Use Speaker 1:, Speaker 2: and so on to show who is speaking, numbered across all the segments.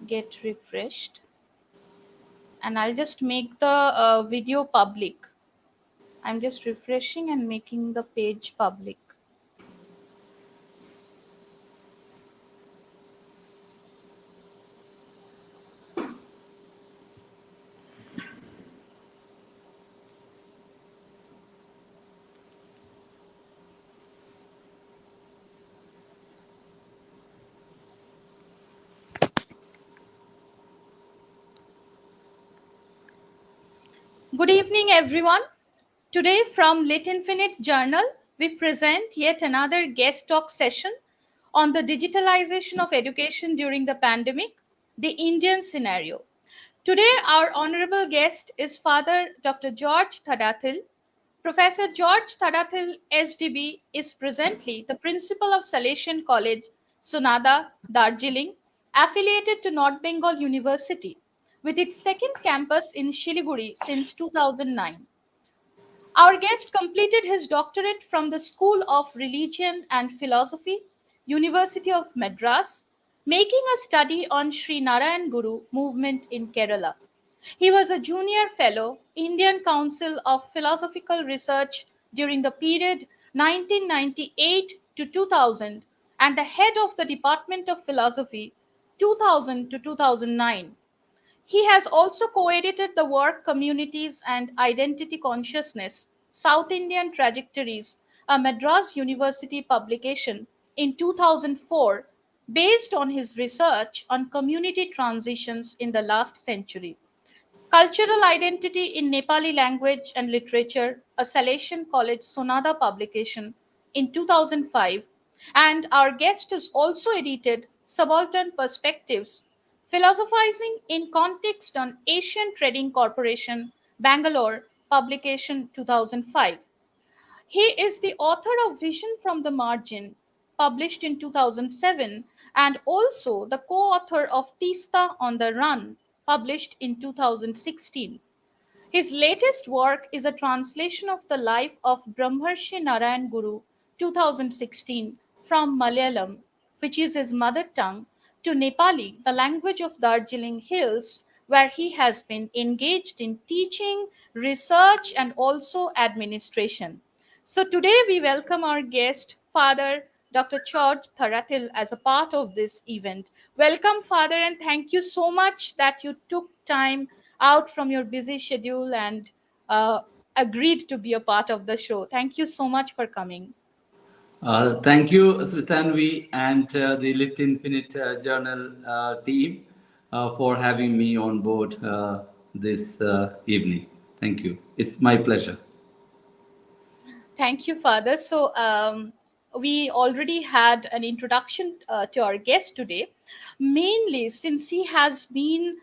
Speaker 1: get refreshed, and I'll just make the video public. I'm just refreshing and making the page public. Good evening, everyone. Today, from Litinfinite Journal, we present yet another guest talk session on the digitalization of education during the pandemic, the Indian scenario. Today, our honorable guest is Father Dr. George Thadathil. Professor George Thadathil SDB is presently the principal of Salesian College, Sonada, Darjeeling, affiliated to North Bengal University, with its second campus in Siliguri since 2009. Our guest completed his doctorate from the School of Religion and Philosophy, University of Madras, making a study on Sri Narayan Guru movement in Kerala. He was a junior fellow, Indian Council of Philosophical Research during the period 1998 to 2000 and the head of the Department of Philosophy 2000 to 2009. He has also co-edited the work Communities and Identity Consciousness, South Indian Trajectories, a Madras University publication in 2004 based on his research on community transitions in the last century. Cultural Identity in Nepali Language and Literature, a Salesian College Sonada publication in 2005, and our guest has also edited Subaltern Perspectives, Philosophizing in Context on Asian Trading Corporation, Bangalore, publication 2005. He is the author of Vision from the Margin, published in 2007, and also the co author of Tista on the Run, published in 2016. His latest work is a translation of the life of Brahmarshi Narayan Guru, 2016, from Malayalam, which is his mother tongue, to Nepali, the language of Darjeeling Hills, where he has been engaged in teaching, research, and also administration. So today we welcome our guest, Father Dr. George Thadathil, as a part of this event. Welcome, Father, and thank you so much that you took time out from your busy schedule and uh, agreed to be a part of the show. Thank you so much for coming.
Speaker 2: Thank you, Sritanvi, and the Litinfinite Journal team for having me on board this evening. Thank you. It's my pleasure.
Speaker 1: Thank you, Father. So, we already had an introduction to our guest today, mainly since he has been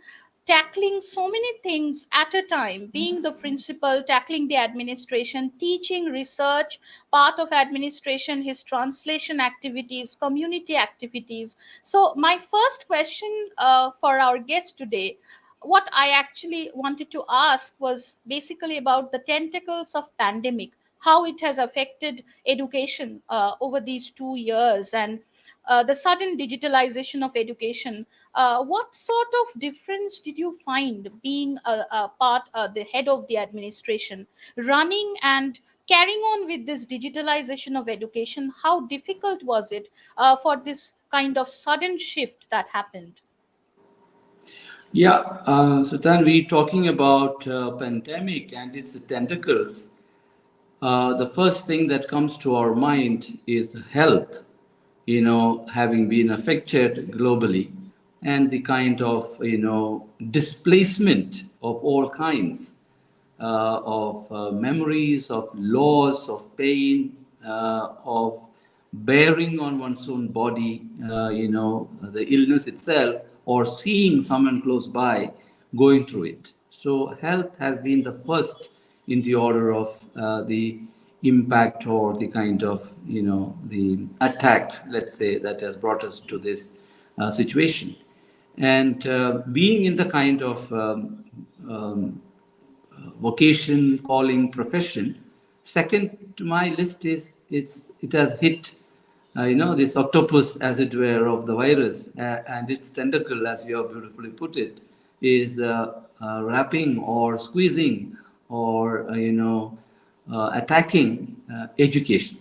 Speaker 1: tackling so many things at a time, being the principal, tackling the administration, teaching, research, part of administration, his translation activities, community activities. So, my first question for our guest today, what I actually wanted to ask was basically about the tentacles of pandemic, how it has affected education over these 2 years, and the sudden digitalization of education. What sort of difference did you find being a part, the head of the administration, running and carrying on with this digitalization of education? How difficult was it for this kind of sudden shift that happened?
Speaker 2: Yeah, Sritanvi, talking about pandemic and its tentacles, the first thing that comes to our mind is health, having been affected globally, and the kind of, displacement of all kinds, of memories, of loss, of pain, of bearing on one's own body, the illness itself, or seeing someone close by going through it. So, health has been the first in the order of the impact or the kind of, the attack, let's say, that has brought us to this situation. And being in the kind of vocation, calling, profession. Second to my list is it has hit this octopus, as it were, of the virus, and its tentacle, as you have beautifully put it, is wrapping or squeezing or, attacking education.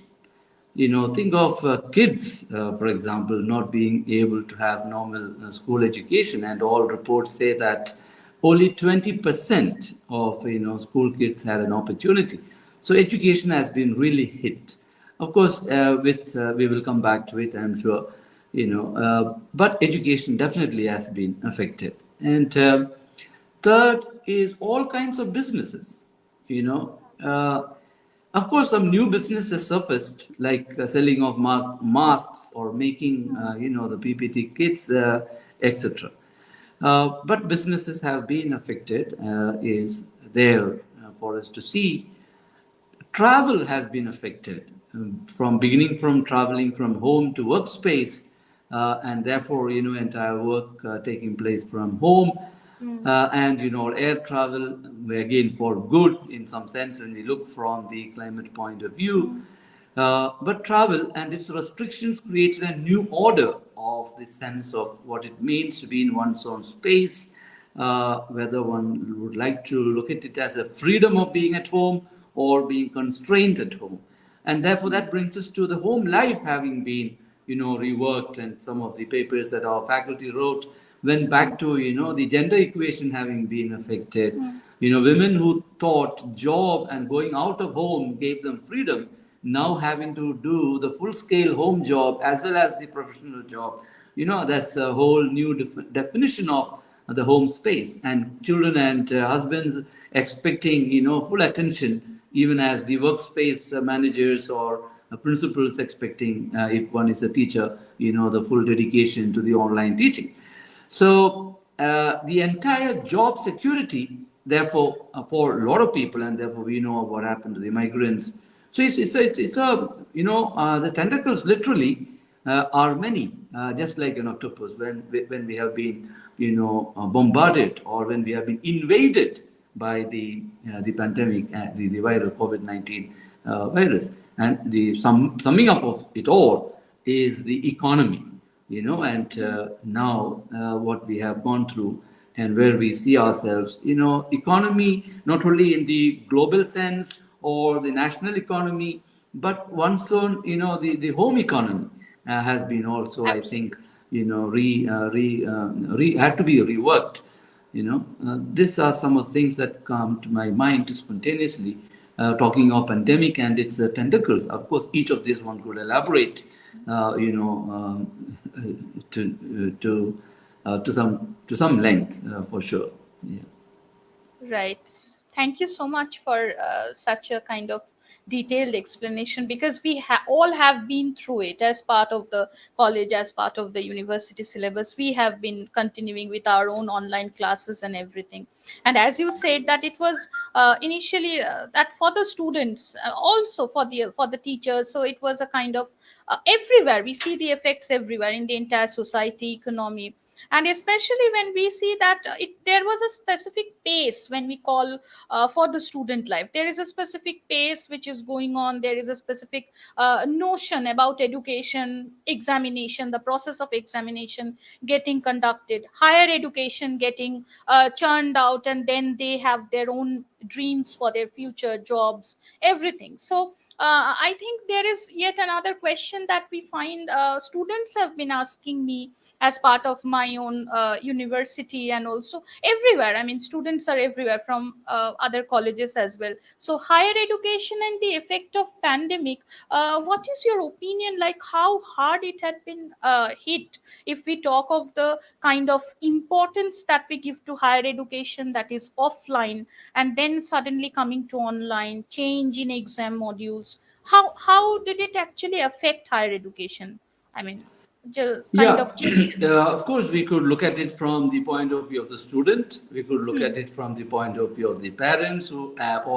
Speaker 2: Think of kids, for example, not being able to have normal school education, and all reports say that only 20% of school kids had an opportunity. So education has been really hit. Of course, with we will come back to it, I'm sure. But education definitely has been affected, and third is all kinds of businesses. You know. Of course, some new businesses surfaced, like selling of masks or making, the PPT kits, etc. But businesses have been affected, is there for us to see. Travel has been affected, from beginning from traveling from home to workspace, and therefore, entire work taking place from home. And air travel, again, for good in some sense when we look from the climate point of view. But travel and its restrictions created a new order of the sense of what it means to be in one's own space, whether one would like to look at it as a freedom of being at home or being constrained at home. And therefore, that brings us to the home life having been, reworked, and some of the papers that our faculty wrote went back to, the gender equation having been affected. Women who thought job and going out of home gave them freedom, now having to do the full scale home job as well as the professional job. That's a whole new definition of the home space, and children and husbands expecting, full attention, even as the workspace managers or principals expecting, if one is a teacher, the full dedication to the online teaching. So the entire job security, therefore, for a lot of people, and therefore we know what happened to the migrants. So it's a the tentacles literally are many, just like an octopus. When we have been bombarded, or when we have been invaded by the pandemic, the viral COVID-19 virus, and the summing up of it all is the economy. And now what we have gone through and where we see ourselves, economy, not only in the global sense or the national economy, but one's own, the home economy has been also, I think,
Speaker 1: Absolutely.
Speaker 2: had to be reworked. These are some of the things that come to my mind spontaneously, talking of pandemic and its tentacles. Of course, each of these one could elaborate, to some length, for sure. Yeah.
Speaker 1: Right. Thank you so much for such a kind of detailed explanation, because we all have been through it as part of the college, as part of the university syllabus. We have been continuing with our own online classes and everything. And as you said, that it was initially that for the students, also for the teachers. So it was a kind of everywhere. We see the effects everywhere in the entire society, economy, and especially when we see that there was a specific pace when we call for the student life. There is a specific pace which is going on. There is a specific notion about education, examination, the process of examination getting conducted, higher education getting churned out, and then they have their own dreams for their future jobs, everything. So I think there is yet another question that we find students have been asking me as part of my own university, and also everywhere. I mean, students are everywhere from other colleges as well. So higher education and the effect of pandemic, what is your opinion, like how hard it had been hit, if we talk of the kind of importance that we give to higher education that is offline, and then suddenly coming to online, change in exam modules, how did it actually affect higher education? I mean, the kind
Speaker 2: Yeah,
Speaker 1: of changes.
Speaker 2: of course, we could look at it from the point of view of the student. We could look
Speaker 1: Hmm.
Speaker 2: at it from the point of view of the parents, or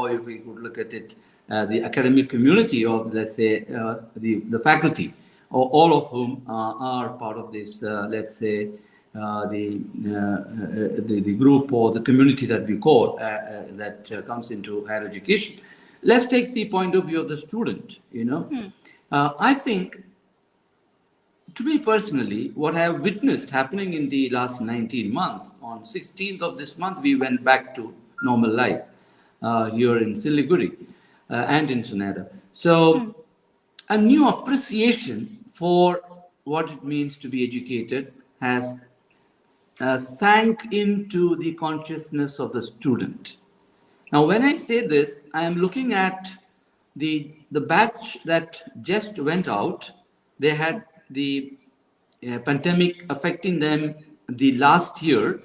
Speaker 2: if we could look at it, the academic community of, let's say, the faculty, or all of whom are part of this, let's say, the group or the community that we call, that comes into higher education. Let's take the point of view of the student.
Speaker 1: Hmm.
Speaker 2: I think to me personally, what I have witnessed happening in the last 19 months, on 16th of this month, we went back to normal life here in Siliguri and in Sonada.
Speaker 1: Hmm.
Speaker 2: So, a new appreciation for what it means to be educated has sank into the consciousness of the student. Now, when I say this, I am looking at the batch that just went out. They had the pandemic affecting them the last year,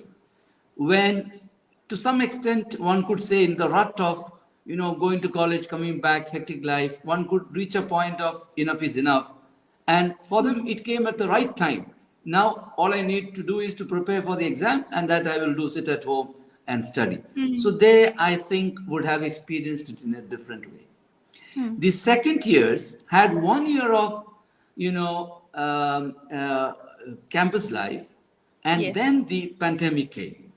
Speaker 2: when to some extent one could say in the rut of going to college, coming back, hectic life, one could reach a point of enough is enough, and for them it came at the right time. Now all I need to do is to prepare for the exam, and that I will do, sit at home and study. So
Speaker 1: Hmm.
Speaker 2: they, I think, would have experienced it in a different way.
Speaker 1: Hmm.
Speaker 2: The second years had 1 year of campus life, and
Speaker 1: Yes.
Speaker 2: then the pandemic came.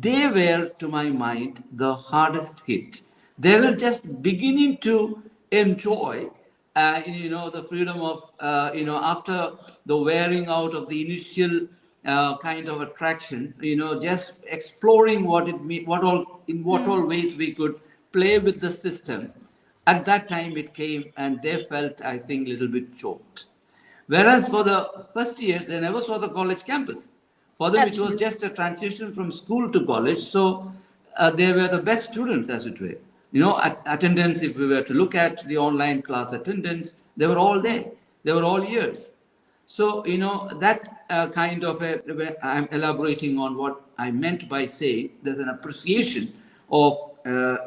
Speaker 2: They were, to my mind, the hardest hit. They were just beginning to enjoy, the freedom of, after the wearing out of the initial kind of attraction, just exploring what
Speaker 1: Hmm.
Speaker 2: all ways we could play with the system. At that time, it came, and they felt, I think, a little bit choked. Whereas for the first years, they never saw the college campus. For them, it was
Speaker 1: Absolutely.
Speaker 2: just a transition from school to college. So they were the best students, as it were. Attendance, if we were to look at the online class attendance, they were all
Speaker 1: Hmm.
Speaker 2: there. They were all years. So, that kind of I'm elaborating on what I meant by saying there's an appreciation of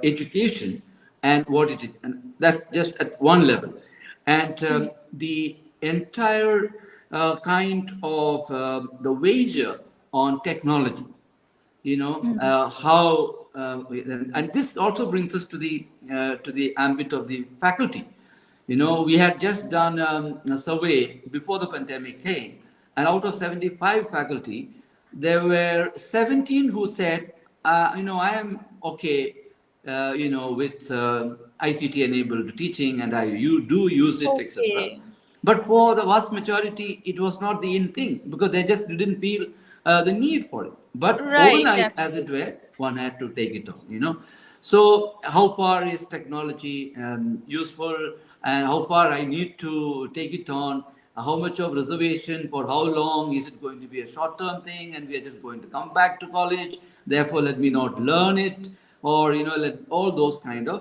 Speaker 2: education and what it is. And that's just at one level. And
Speaker 1: Hmm.
Speaker 2: the entire kind of the wager on technology,
Speaker 1: Hmm.
Speaker 2: how and this also brings us to the ambit of the faculty. We had just done a survey before the pandemic came, and out of 75 faculty, there were 17 who said, I am okay, with ICT enabled teaching, and you do use it, etc.
Speaker 1: Okay.
Speaker 2: But for the vast majority, it was not the in thing, because they just didn't feel the need for it. But
Speaker 1: Right.
Speaker 2: overnight, as it
Speaker 1: Absolutely.
Speaker 2: were, one had to take it on. So, how far is technology useful, and how far I need to take it on? How much of reservation for how long? Is it going to be a short term thing, and we are just going to come back to college? Therefore, let me not learn it, or let all those kind of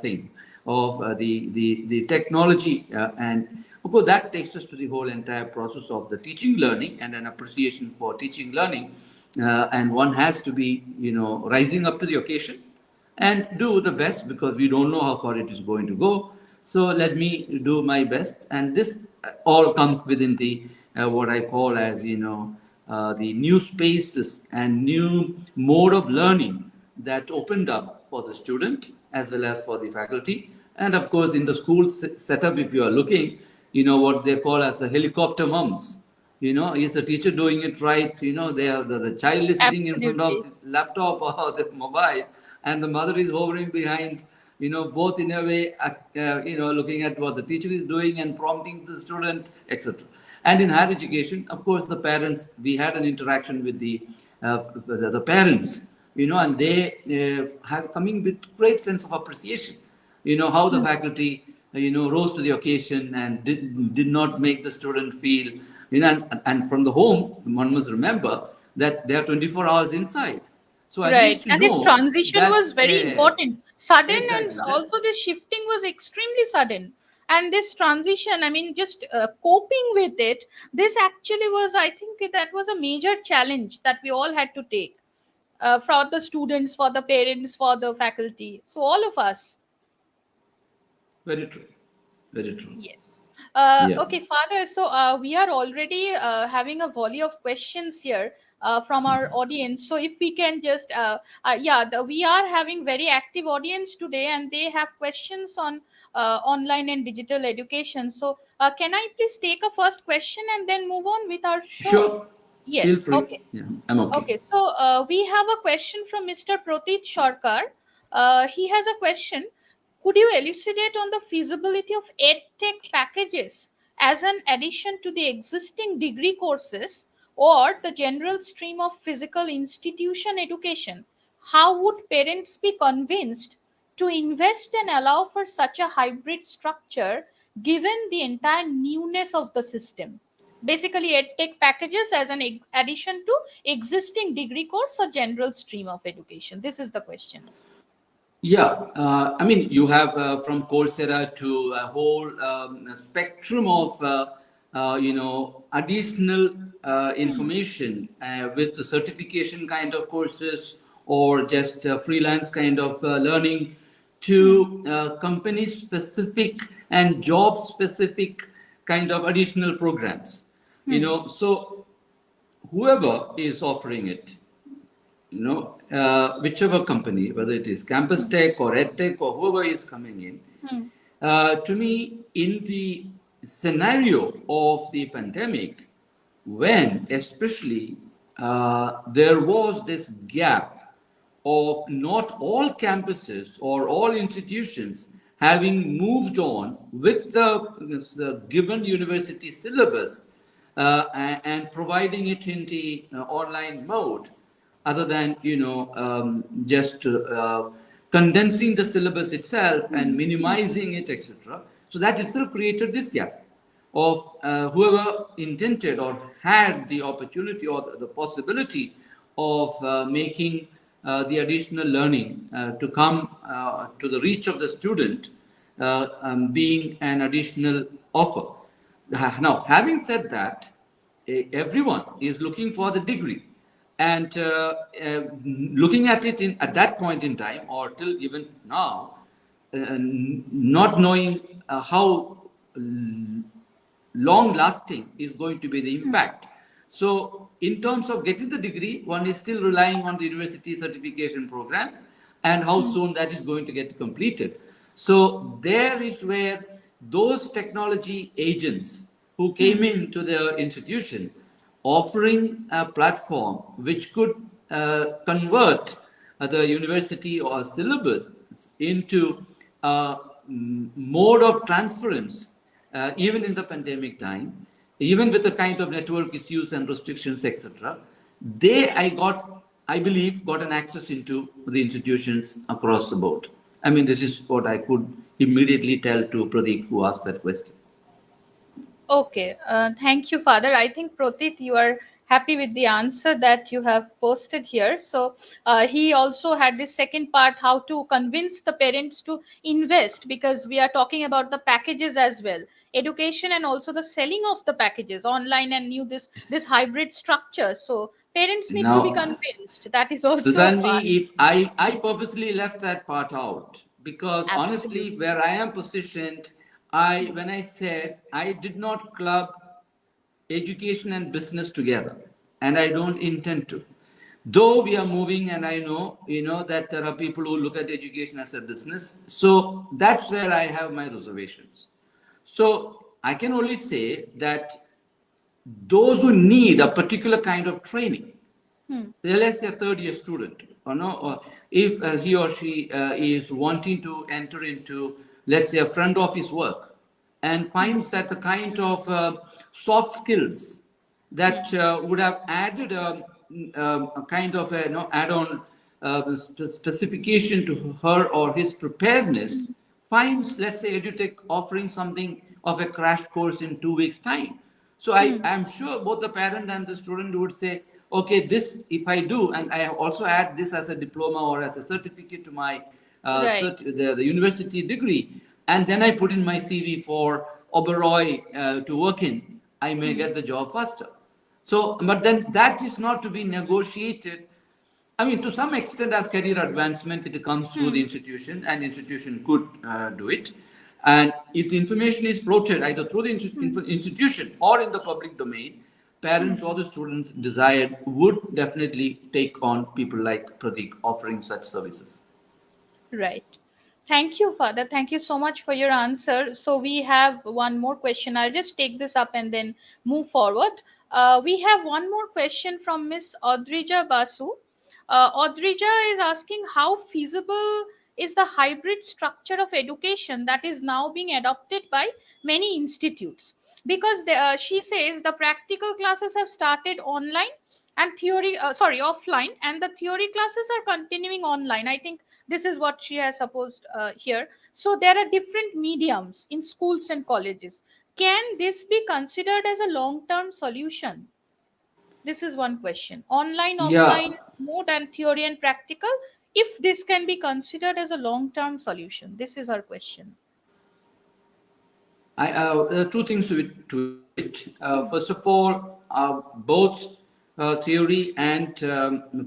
Speaker 2: thing of the technology, and of course that takes us to the whole entire process of the teaching learning and an appreciation for teaching learning, and one has to be rising up to the occasion and do the best, because we don't know how far it is going to go. So let me do my best, and this all comes within the what I call as the new spaces and new mode of learning that opened up for the student as well as for the faculty. And of course, in the school setup, if you are looking, what they call as the helicopter mums. Is the teacher doing it right? The child is sitting in front of
Speaker 1: Absolutely.
Speaker 2: the laptop or the mobile, and the mother is hovering behind, both in a way, looking at what the teacher is doing and prompting the student, etc. And in higher education, of course, the parents, we had an interaction with the parents, and they have coming with great sense of appreciation. How the
Speaker 1: Hmm.
Speaker 2: faculty, rose to the occasion and did not make the student feel, and from the home, one must remember that they are 24 hours inside. So at
Speaker 1: Right.
Speaker 2: least to
Speaker 1: And this
Speaker 2: know
Speaker 1: transition was
Speaker 2: that,
Speaker 1: very
Speaker 2: yes,
Speaker 1: important. Sudden, and
Speaker 2: exactly that.
Speaker 1: also this shifting was extremely sudden. And this transition, I mean, just coping with it, this actually was, I think that was a major challenge that we all had to take, for the students, for the parents, for the faculty. So, all of us.
Speaker 2: Very true. Very true.
Speaker 1: Yes.
Speaker 2: Yeah.
Speaker 1: Okay, Father. So we are already having a volley of questions here from our audience. So if we can just, yeah, we are having very active audience today, and they have questions on online and digital education. So can I please take a first question and then move on with our show?
Speaker 2: Sure. Feel
Speaker 1: Yes.
Speaker 2: free.
Speaker 1: Okay.
Speaker 2: Yeah, I'm okay.
Speaker 1: Okay, so we have a question from Mr. Pratit Sharkar. He has a question. Could you elucidate on the feasibility of EdTech packages as an addition to the existing degree courses or the general stream of physical institution education, how would parents be convinced to invest and allow for such a hybrid structure given the entire newness of the system? Basically, edtech packages as an addition to existing degree course or general stream of education. This is the question.
Speaker 2: Yeah, I mean, you have from Coursera to a whole spectrum of additional
Speaker 1: Hmm.
Speaker 2: information with the certification kind of courses or just freelance kind of learning
Speaker 1: Hmm.
Speaker 2: to company specific and job specific kind of additional programs.
Speaker 1: Hmm.
Speaker 2: So whoever is offering it, whichever company, whether it is campus
Speaker 1: Hmm.
Speaker 2: tech or ed tech or whoever is coming in,
Speaker 1: Hmm.
Speaker 2: to me, in the scenario of the pandemic, when especially there was this gap of not all campuses or all institutions having moved on with the given university syllabus and providing it in the online mode, other than just condensing the syllabus itself and
Speaker 1: Hmm. Hmm.
Speaker 2: minimizing it, etc. So that itself created this gap of whoever intended or had the opportunity or the possibility of making the additional learning to come to the reach of the student, being an additional offer. Now, having said that, everyone is looking for the degree, and looking at it at that point in time or till even now, not knowing how long lasting is going to be the impact. So, in terms of getting the degree, one is still relying on the university certification program and how
Speaker 1: Hmm.
Speaker 2: soon that is going to get completed. So, there is where those technology agents who came
Speaker 1: Hmm.
Speaker 2: into the institution offering a platform which could convert the university or syllabus into a mode of transference, even in the pandemic time, even with the kind of network issues and restrictions, etc. I believe, got an access into the institutions across the board. I mean, this is what I could immediately tell to Pradeep who asked that question.
Speaker 1: Okay, thank you, Father. I think Protit, you are happy with the answer that you have posted here. So he also had this second part, how to convince the parents to invest, because we are talking about the packages as well, education and also the selling of the packages online and new this hybrid structure. So parents need to be
Speaker 2: Now,
Speaker 1: convinced. That is also a
Speaker 2: Sudhanvi,
Speaker 1: part.
Speaker 2: if I purposely left that part out because honestly,
Speaker 1: Absolutely.
Speaker 2: where I am positioned, when I said I did not club education and business together, and I don't intend to. Though we are moving, and I know that there are people who look at education as a business, so that's where I have my reservations. So I can only say that those who need a particular kind of training,
Speaker 1: Hmm.
Speaker 2: let's say a third year student, or if he or she is wanting to enter into, let's say, a front office work and
Speaker 1: Hmm.
Speaker 2: finds that the kind of soft skills that
Speaker 1: Hmm.
Speaker 2: would have added a kind of a add-on specification to her or his preparedness,
Speaker 1: Hmm.
Speaker 2: finds, let's say, edutech offering something of a crash course in 2 weeks time. So I
Speaker 1: Hmm.
Speaker 2: am sure both the parent and the student would say, okay, this if I do, and I also add this as a diploma or as a certificate to my
Speaker 1: Right.
Speaker 2: the university degree, and then I put in my CV for Oberoi to work in, I may
Speaker 1: Hmm.
Speaker 2: get the job faster. So, but then that is not to be negotiated. I mean, to some extent, as career advancement, it comes through the
Speaker 1: Hmm.
Speaker 2: institution, and institution could do it. And if the information is floated either through the
Speaker 1: Hmm.
Speaker 2: institution or in the public domain,
Speaker 1: Hmm.
Speaker 2: parents or the students desired would definitely take on people like Pratik offering such services.
Speaker 1: Right. Thank you, Father. Thank you so much for your answer. So we have one more question. I'll just take this up and then move forward. We have one more question from Miss Audrija Basu. Audrija is asking how feasible is the hybrid structure of education that is now being adopted by many institutes. because she says the practical classes have started online and offline, and the theory classes are continuing online. I think this is what she has supposed here. So there are different mediums in schools and colleges. Can this be considered as a long term solution? This is one question. Online, offline
Speaker 2: Yeah,
Speaker 1: mode, and theory and practical. If this can be considered as a long term solution, this is our question.
Speaker 2: there are two things to it.
Speaker 1: Hmm.
Speaker 2: First of all, both theory and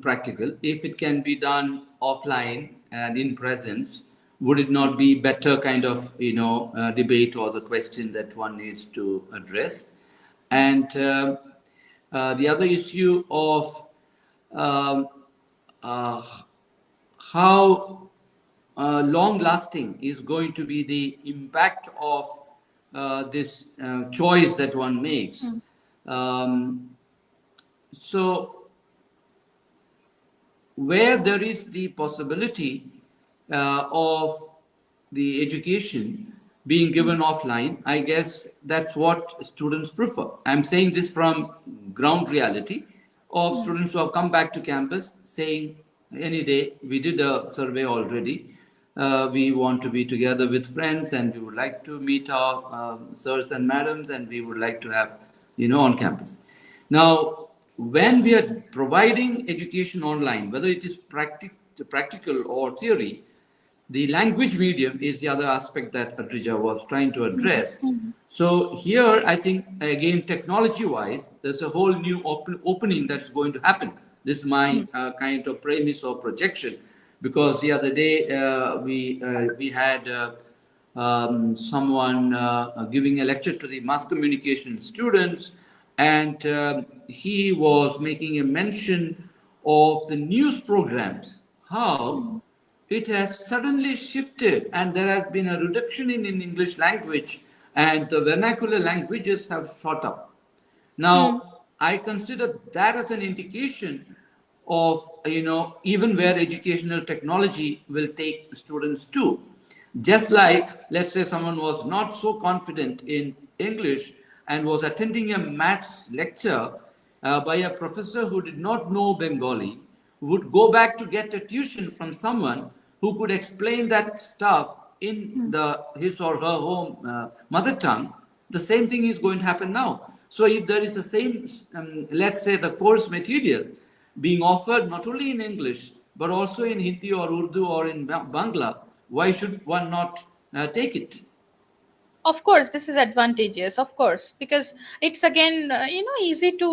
Speaker 2: practical, if it can be done offline and in presence, would it not be better kind of debate or the question that one needs to address? And the other issue of um, uh, how long lasting is going to be the impact of this choice that one makes.
Speaker 1: Hmm.
Speaker 2: Um, so, where there is the possibility of the education being
Speaker 1: Hmm.
Speaker 2: given offline, I guess that's what students prefer. I'm saying this from ground reality of
Speaker 1: Hmm.
Speaker 2: students who have come back to campus saying, any day, we did a survey already. We want to be together with friends and we would like to meet our sirs and madams and we would like to have, on campus. Now, when we are providing education online, whether it is practical or theory, the language medium is the other aspect that Adrija was trying to
Speaker 1: Hmm.
Speaker 2: address.
Speaker 1: Hmm.
Speaker 2: So here, I think again, technology-wise, there's a whole new opening that's going to happen. This is my
Speaker 1: Hmm.
Speaker 2: kind of premise or projection, because the other day we had someone giving a lecture to the mass communication students, and he was making a mention of the news programs, how it has suddenly shifted and there has been a reduction in English language and the vernacular languages have shot up.
Speaker 1: Hmm.
Speaker 2: Now, I consider that as an indication of, even where educational technology will take students to. Just like, let's say, someone was not so confident in English and was attending a maths lecture by a professor who did not know Bengali, would go back to get a tuition from someone who could explain that stuff in
Speaker 1: Hmm.
Speaker 2: the his or her home mother tongue. The same thing is going to happen now. So if there is the same, let's say, the course material being offered not only in English but also in Hindi or Urdu or in Bangla, why should one not take it?
Speaker 1: Of course, this is advantageous, of course, because it's again easy to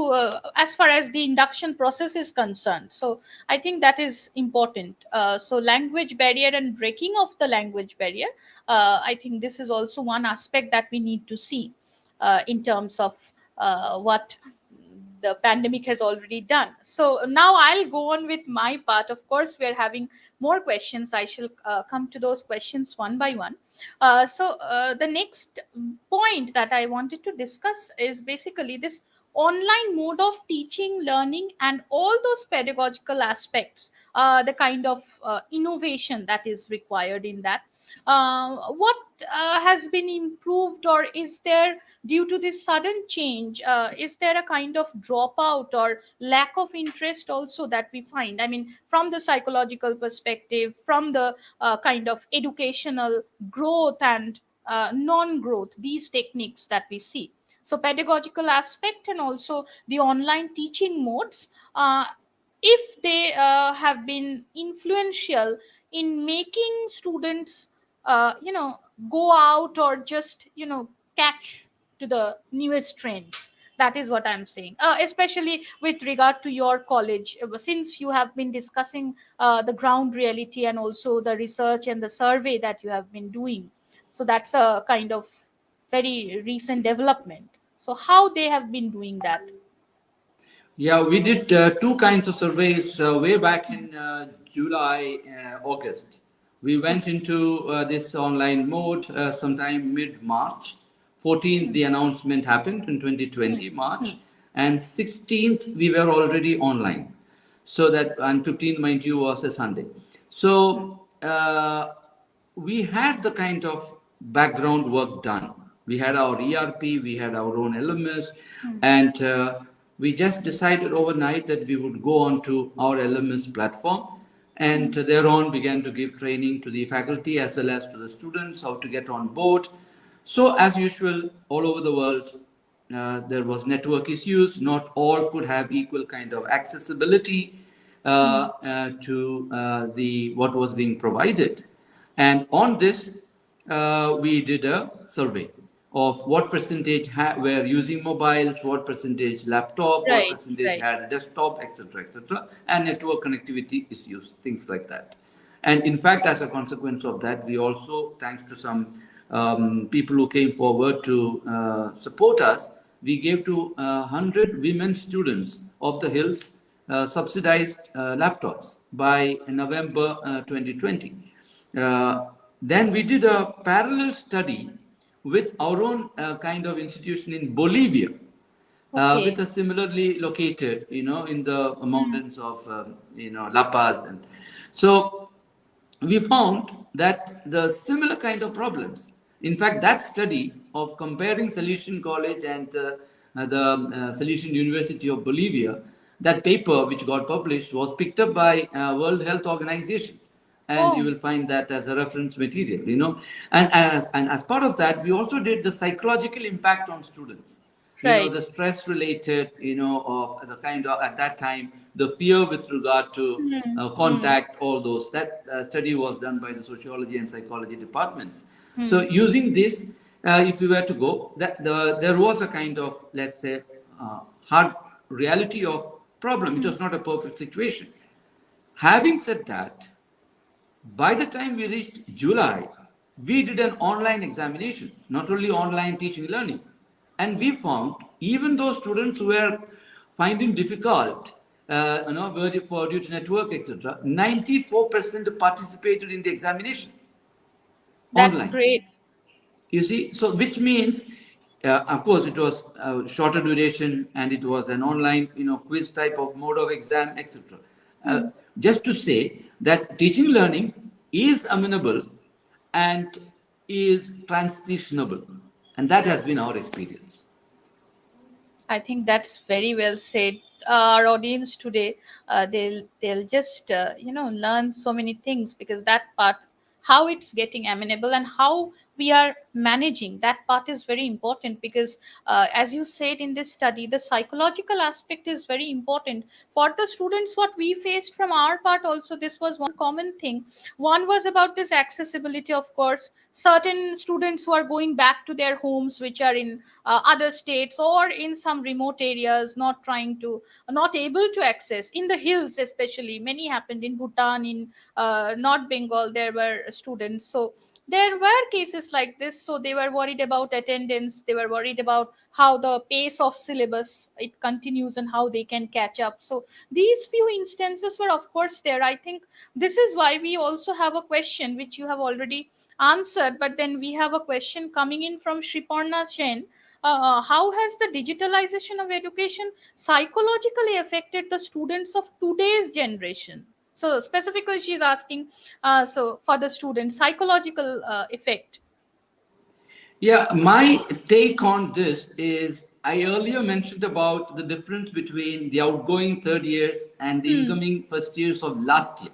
Speaker 1: as far as the induction process is concerned. So I think that is important. So language barrier and breaking of the language barrier, I think this is also one aspect that we need to see in terms of what the pandemic has already done. So now I'll go on with my part. Of course, we're having more questions. I shall come to those questions one by one. The next point that I wanted to discuss is basically this online mode of teaching, learning, and all those pedagogical aspects, the kind of innovation that is required in that. What has been improved, or is there, due to this sudden change, is there a kind of dropout or lack of interest also that we find? I mean, from the psychological perspective, from the kind of educational growth and non-growth, these techniques that we see. So pedagogical aspect and also the online teaching modes, if they have been influential in making students go out or just catch to the newest trends. That is what I'm saying, especially with regard to your college, since you have been discussing the ground reality and also the research and the survey that you have been doing. So that's a kind of very recent development. So how they have been doing that?
Speaker 2: Yeah, we did two kinds of surveys way back in July, August. We
Speaker 1: Hmm.
Speaker 2: went into this online mode sometime mid March. 14th,
Speaker 1: Hmm.
Speaker 2: the announcement happened in
Speaker 1: Hmm.
Speaker 2: 2020
Speaker 1: Hmm.
Speaker 2: March, and 16th, we were already online. So that, and 15th, mind you, was a Sunday.
Speaker 1: Hmm.
Speaker 2: So we had the kind of background work done. We had our ERP, we had our own LMS, and we just decided overnight that we would go on to our LMS platform, and thereon began to give training to the faculty as well as to the students how to get on board. So, as usual, all over the world, there was network issues. Not all could have equal kind of accessibility to the what was being provided. And on this, we did a survey of what percentage were using mobiles, what percentage laptop, what
Speaker 1: Right,
Speaker 2: percentage
Speaker 1: right.
Speaker 2: had desktop, etc., and network connectivity issues, things like that. And in fact, as a consequence of that, we also, thanks to some people who came forward to support us, we gave to 100 women students of the Hills subsidized laptops by November 2020. Uh, then we did a parallel study with our own kind of institution in Bolivia, with
Speaker 1: Okay.
Speaker 2: a similarly located, in the mountains of, La Paz. And so we found that the similar kind of problems. In fact, that study of comparing Salesian College and the Salesian University of Bolivia, that paper which got published was picked up by World Health Organization, and you
Speaker 1: Oh,
Speaker 2: will find that as a reference material. And as part of that, we also did the psychological impact on students,
Speaker 1: right.
Speaker 2: the stress related, of the kind of, at that time, the fear with regard to
Speaker 1: Hmm. Hmm.
Speaker 2: contact, all those. That study was done by the sociology and psychology departments. So
Speaker 1: Hmm.
Speaker 2: using this, if we were to go, there was a kind of, let's say, hard reality of problem. It was not a perfect situation. Having said that, by the time we reached July, we did an online examination, not only online teaching learning. And we found even those students who were finding difficult, due to network, etc., 94% participated in the examination
Speaker 1: That's
Speaker 2: online.
Speaker 1: great.
Speaker 2: You see, so which means, of course, it was shorter duration and it was an online, quiz type of mode of exam, etc. Uh,
Speaker 1: Hmm.
Speaker 2: just to say that teaching learning is amenable and is transitionable, and that has been our experience.
Speaker 1: I think that's very well said. Our audience today, they'll just learn so many things, because that part, how it's getting amenable and how we are managing that part is very important. Because as you said in this study, the psychological aspect is very important for the students. What we faced from our part also, this was one common thing. One was about this accessibility, of course. Certain students who are going back to their homes, which are in other states or in some remote areas, not able to access in the hills, especially many happened in Bhutan, in North Bengal, there were students. So there were cases like this, so they were worried about attendance, they were worried about how the pace of syllabus it continues and how they can catch up. So these few instances were of course there. I think this is why we also have a question which you have already answered, but then we have a question coming in from Shriparna Sen. How has the digitalization of education psychologically affected the students of today's generation? So specifically she's asking, so for the student psychological effect.
Speaker 2: Yeah, my take on this is I earlier mentioned about the difference between the outgoing third years and the
Speaker 1: Hmm.
Speaker 2: incoming first years of last year.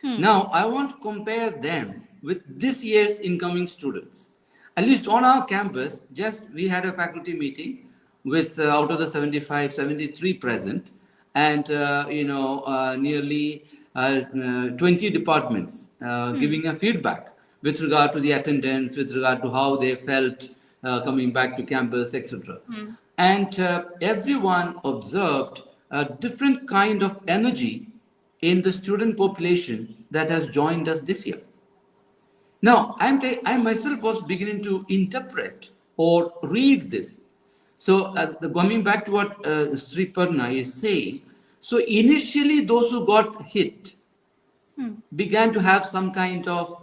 Speaker 1: Hmm.
Speaker 2: Now, I want to compare them with this year's incoming students. At least on our campus, just we had a faculty meeting with out of the 75, 73 present, and nearly 20 departments
Speaker 1: Hmm.
Speaker 2: giving a feedback with regard to the attendance, with regard to how they felt coming back to campus, etc.
Speaker 1: Hmm.
Speaker 2: And everyone observed a different kind of energy in the student population that has joined us this year. Now, I myself was beginning to interpret or read this. So, coming back to what Sri Parna is saying, so initially those who got hit
Speaker 1: Hmm.
Speaker 2: began to have some kind of,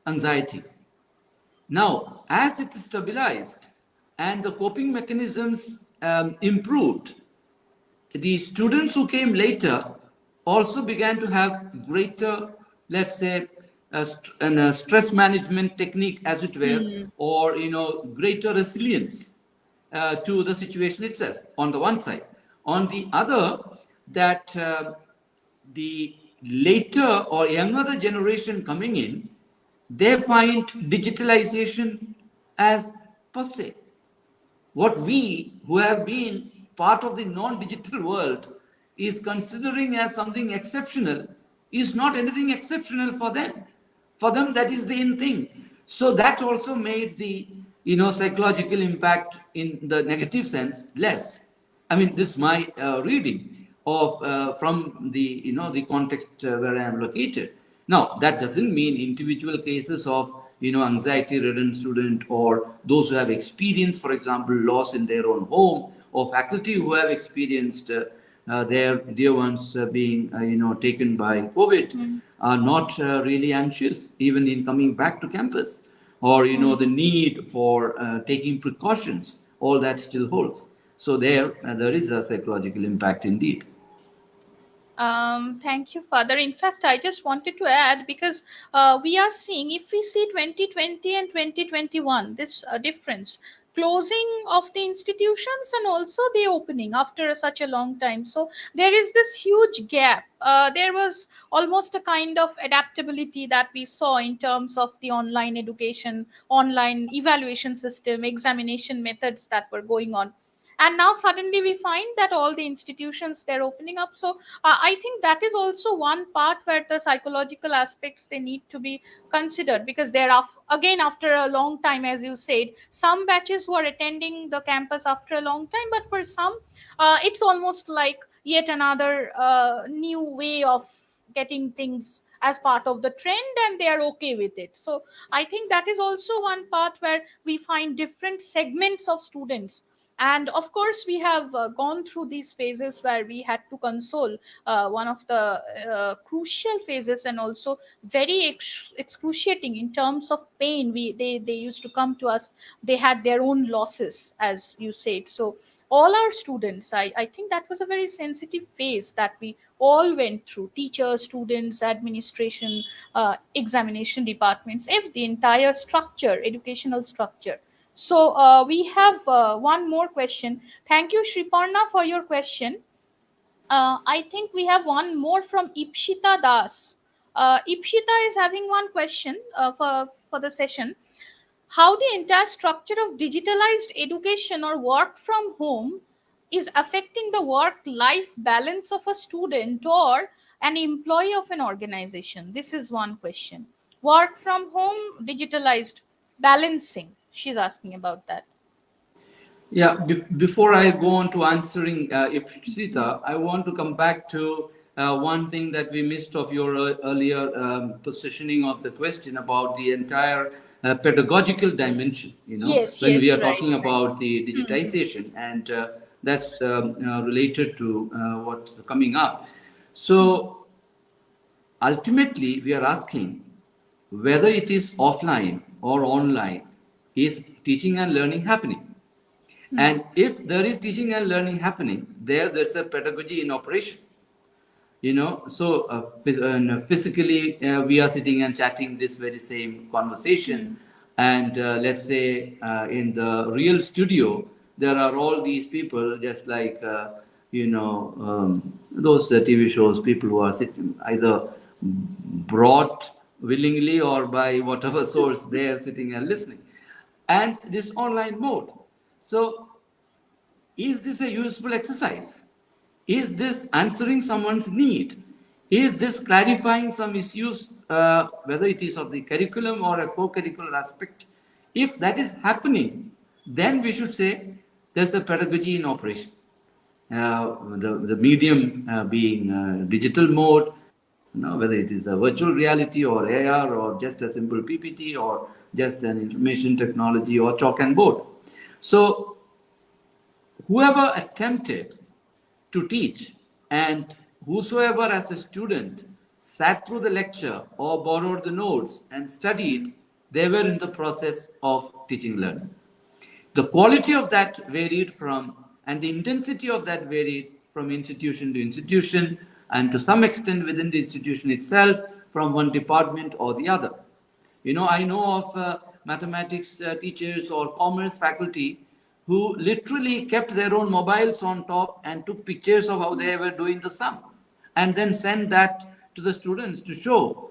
Speaker 2: anxiety. Now, as it stabilized and the coping mechanisms improved, the students who came later also began to have greater, let's say, a stress management technique, as it were,
Speaker 1: Hmm.
Speaker 2: or greater resilience to the situation itself. On the one side, on the other, that the later or younger generation coming in, they find digitalization as passe. What we who have been part of the non-digital world is considering as something exceptional is not anything exceptional for them. For them, that is the in thing. So that also made the psychological impact in the negative sense less. I mean, this is my reading of from the the context where I am located. Now, that doesn't mean individual cases of anxiety-ridden student, or those who have experienced, for example, loss in their own home, or faculty who have experienced their dear ones being taken by COVID,
Speaker 1: Hmm.
Speaker 2: are not really anxious even in coming back to campus, or
Speaker 1: Hmm.
Speaker 2: the need for taking precautions. All that still holds. So there is a psychological impact indeed.
Speaker 1: Thank you, Father. In fact, I just wanted to add, because we are seeing, if we see 2020 and 2021, this difference, closing of the institutions and also the opening after such a long time. So there is this huge gap. There was almost a kind of adaptability that we saw in terms of the online education, online evaluation system, examination methods that were going on. And now suddenly we find that all the institutions, they're opening up. So I think that is also one part where the psychological aspects, they need to be considered, because they're again after a long time, as you said, some batches who are attending the campus after a long time, but for some it's almost like yet another new way of getting things as part of the trend, and they are okay with it. So I think that is also one part where we find different segments of students. And of course we have gone through these phases where we had to console, one of the crucial phases, and also very excruciating in terms of pain. They used to come to us, they had their own losses, as you said. So all our students, I think that was a very sensitive phase that we all went through, teachers, students, administration, examination departments, if the entire structure, educational structure. So we have one more question. Thank you, Shriparna, for your question. I think we have one more from Ipshita Das. Ipshita is having one question for the session. How the entire structure of digitalized education or work from home is affecting the work life balance of a student or an employee of an organization? This is one question. Work from home, digitalized, balancing. She's asking about that.
Speaker 2: Yeah, before I go on to answering Ipshita, I want to come back to one thing that we missed of your earlier positioning of the question about the entire pedagogical dimension.
Speaker 1: Yes,
Speaker 2: When we
Speaker 1: yes,
Speaker 2: are
Speaker 1: right,
Speaker 2: talking
Speaker 1: right.
Speaker 2: about the
Speaker 1: Hmm.
Speaker 2: digitization, and that's related to what's coming up.
Speaker 1: Hmm.
Speaker 2: So ultimately, we are asking whether it is offline or online, is teaching and learning happening?
Speaker 1: Hmm.
Speaker 2: And if there is teaching and learning happening, there's a pedagogy in operation. So physically, we are sitting and chatting this very same conversation,
Speaker 1: Hmm.
Speaker 2: and let's say in the real studio, there are all these people, just like those TV shows, people who are sitting either brought willingly or by whatever source, they are sitting and listening, and this online mode. So is this a useful exercise? Is this answering someone's need? Is this clarifying some issues, whether it is of the curriculum or a co curricular aspect? If that is happening, then we should say there's a pedagogy in operation. The medium being digital mode, whether it is a virtual reality or AR or just a simple PPT or just an information technology or chalk and board. So whoever attempted to teach, and whosoever as a student sat through the lecture or borrowed the notes and studied, they were in the process of teaching learning. The quality of that varied from, and the intensity of that varied from institution to institution, and to some extent within the institution itself, from one department or the other. I know of mathematics teachers or commerce faculty who literally kept their own mobiles on top and took pictures of how they were doing the sum and then sent that to the students to show.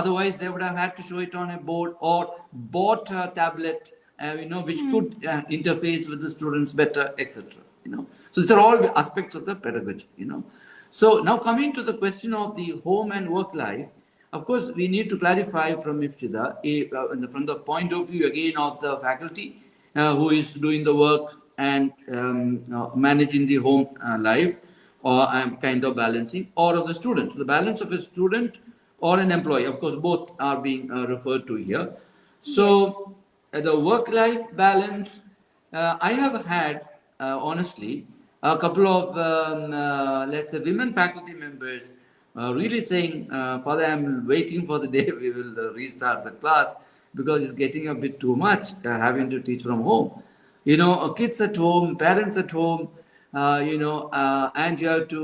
Speaker 2: Otherwise they would have had to show it on a board or bought a tablet, which
Speaker 1: Hmm.
Speaker 2: could interface with the students better, etc. So these are all aspects of the pedagogy. So now coming to the question of the home and work life, of course, we need to clarify from Ifchida, from the point of view again of the faculty who is doing the work and managing the home life, or kind of balancing, or of the student. So the balance of a student or an employee, of course, both are being referred to here.
Speaker 1: Yes.
Speaker 2: So the work-life balance, I have had, honestly, a couple of, let's say, women faculty members really saying, Father, I'm waiting for the day we will restart the class because it's getting a bit too much having to teach from home. Kids at home, parents at home, and you have to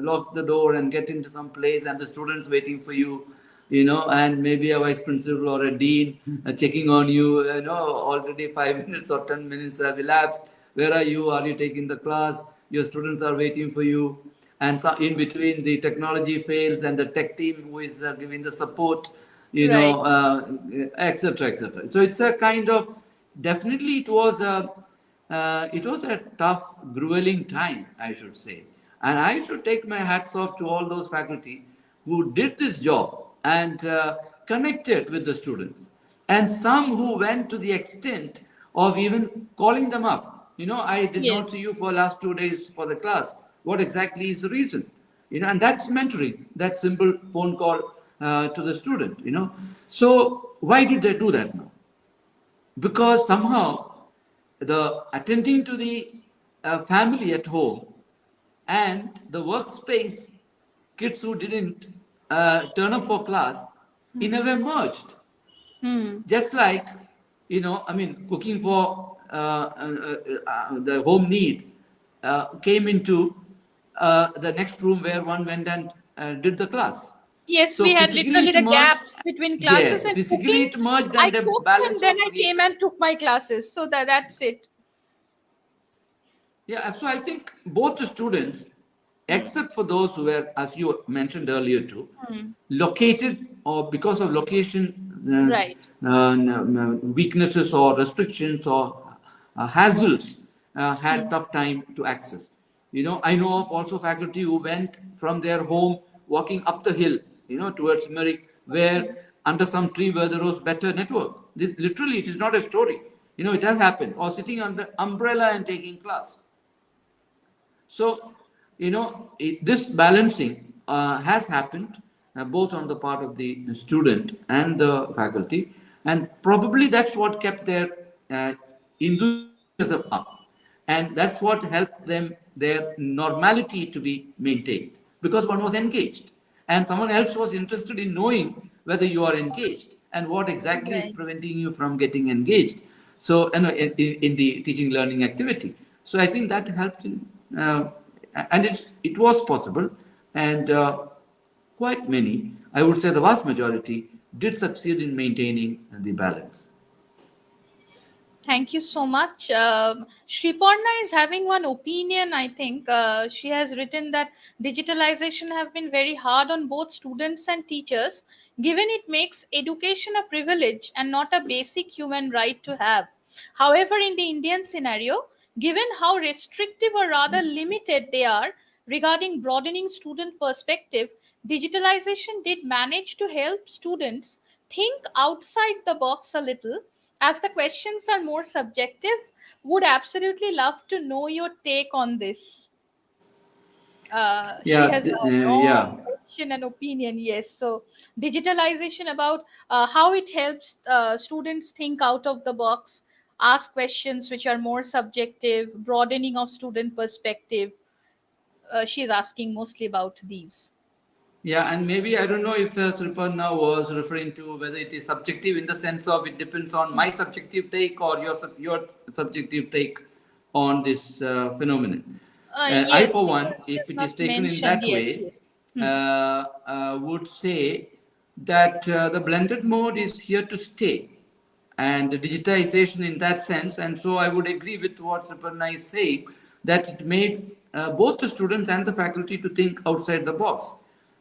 Speaker 2: lock the door and get into some place, and the students waiting for you, and maybe a vice principal or a dean checking on you, already 5 minutes or 10 minutes have elapsed. Where are you? Are you taking the class? Your students are waiting for you. And so in between, the technology fails, and the tech team who is giving the support,
Speaker 1: Right.
Speaker 2: etc., etc. So it's a kind of, definitely it was a tough, grueling time, I should say. And I should take my hats off to all those faculty who did this job and connected with the students. And some who went to the extent of even calling them up. I did not
Speaker 1: Yes.
Speaker 2: see you for last 2 days for the class. What exactly is the reason? And that's mentoring, that simple phone call to the student. So why did they do that now? Because somehow the attending to the family at home and the workspace, kids who didn't turn up for class, in a way merged.
Speaker 1: Hmm.
Speaker 2: Just like, cooking for the home need came into the next room where one went and did the class.
Speaker 1: Yes,
Speaker 2: So
Speaker 1: we had
Speaker 2: physically
Speaker 1: literally
Speaker 2: it
Speaker 1: the
Speaker 2: merged.
Speaker 1: gaps between classes
Speaker 2: Yes,
Speaker 1: and
Speaker 2: physically
Speaker 1: cooking.
Speaker 2: it merged
Speaker 1: I
Speaker 2: and a
Speaker 1: cooked and
Speaker 2: balance
Speaker 1: then
Speaker 2: was
Speaker 1: I came
Speaker 2: created.
Speaker 1: and took my classes. So that's it.
Speaker 2: Yeah, so I think both the students,
Speaker 1: Hmm.
Speaker 2: except for those who were, as you mentioned earlier too,
Speaker 1: Hmm.
Speaker 2: located or because of location
Speaker 1: Right.
Speaker 2: weaknesses or restrictions or hassles, had
Speaker 1: Hmm.
Speaker 2: tough time to access. I know of also faculty who went from their home walking up the hill, towards Merrick, where under some tree where there was better network. This literally, it is not a story. It has happened. Or sitting under umbrella and taking class. So, this balancing has happened both on the part of the student and the faculty, and probably that's what kept their uh, enthusiasm up, and that's what helped them their normality to be maintained because one was engaged, and someone else was interested in knowing whether you are engaged and what exactly is
Speaker 1: Right.
Speaker 2: preventing you from getting engaged. So, in the teaching learning activity. So, I think that helped in, and it was possible, and quite many, I would say the vast majority, did succeed in maintaining the balance.
Speaker 1: Thank you so much. Shriparna is having one opinion. I think she has written that digitalization have been very hard on both students and teachers, given it makes education a privilege and not a basic human right to have. However, in the Indian scenario, given how restrictive or rather limited they are regarding broadening student perspective, digitalization did manage to help students think outside the box a little. As the questions are more subjective, would absolutely love to know your take on this. She
Speaker 2: Yeah,
Speaker 1: has a
Speaker 2: yeah.
Speaker 1: long question and opinion. Yes, so digitalization about how it helps students think out of the box, ask questions which are more subjective, broadening of student perspective. She's asking mostly about these.
Speaker 2: Yeah, and maybe I don't know if Sripanna was referring to whether it is subjective in the sense of it depends on my subjective take or your subjective take on this phenomenon. I, for
Speaker 1: Yes,
Speaker 2: one,
Speaker 1: because she
Speaker 2: if
Speaker 1: has
Speaker 2: it is
Speaker 1: not
Speaker 2: taken in
Speaker 1: mentioned.
Speaker 2: that
Speaker 1: Yes,
Speaker 2: way,
Speaker 1: yes. Hmm.
Speaker 2: would say. that the blended mode is here to stay, and digitization in that sense. And so I would agree with what Suparna is saying, that it made both the students and the faculty to think outside the box,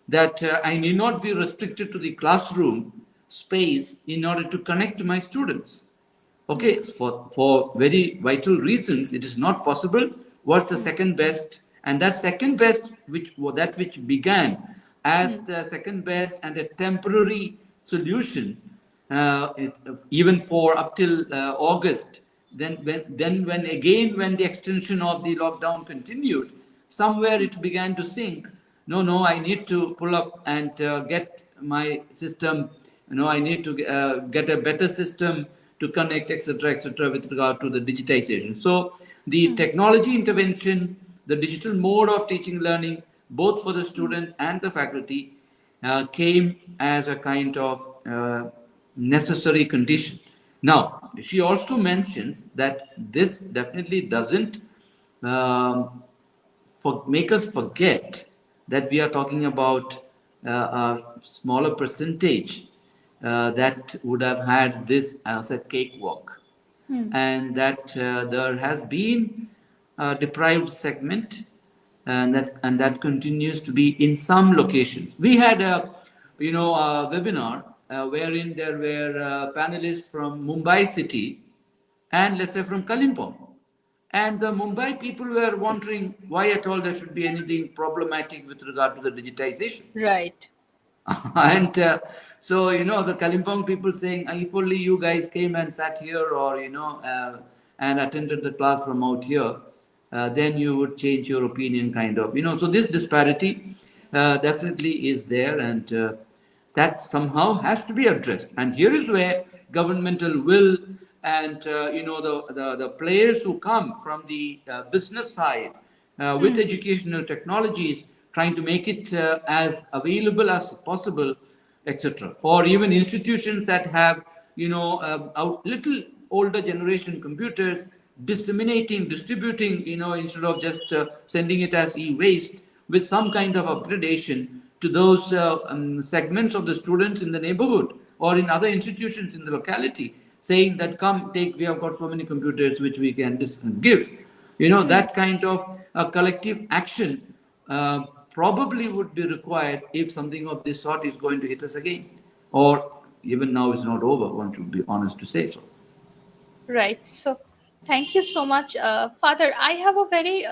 Speaker 2: that I need not be restricted to the classroom space in order to connect to my students. Okay, for very vital reasons, it is not possible. What's the second best? And that second best, which began as the second best and a temporary solution, it, even for up till August. When again, when the extension of the lockdown continued, somewhere it began to sink. No, no, I need to pull up and get my system. I need to get a better system to connect, etc., with regard to the digitization. So the technology intervention, the digital mode of teaching learning, both for the student and the faculty, came as a kind of necessary condition. Now, she also mentions that this definitely doesn't make us forget that we are talking about a smaller percentage that would have had this as a cakewalk, and that there has been a deprived segment, and that continues to be in some locations. We had a webinar wherein there were panelists from Mumbai city and, let's say, from Kalimpong. And the Mumbai people were wondering why at all there should be anything problematic with regard to the digitization.
Speaker 1: Right.
Speaker 2: And so, the Kalimpong people saying, if only you guys came and sat here, or, and attended the class from out here, then you would change your opinion, kind of. So this disparity definitely is there, and that somehow has to be addressed. And here is where governmental will and the players who come from the business side with educational technologies, trying to make it as available as possible, etc. Or even institutions that have little older generation computers, disseminating, distributing, instead of just sending it as e-waste, with some kind of upgradation to those segments of the students in the neighborhood or in other institutions in the locality, saying that, come take, we have got so many computers which we can give. That kind of collective action uh, probably would be required if something of this sort is going to hit us again, or even now is not over, one should be honest to say so.
Speaker 1: Right. So, thank you so much, Father. I have a very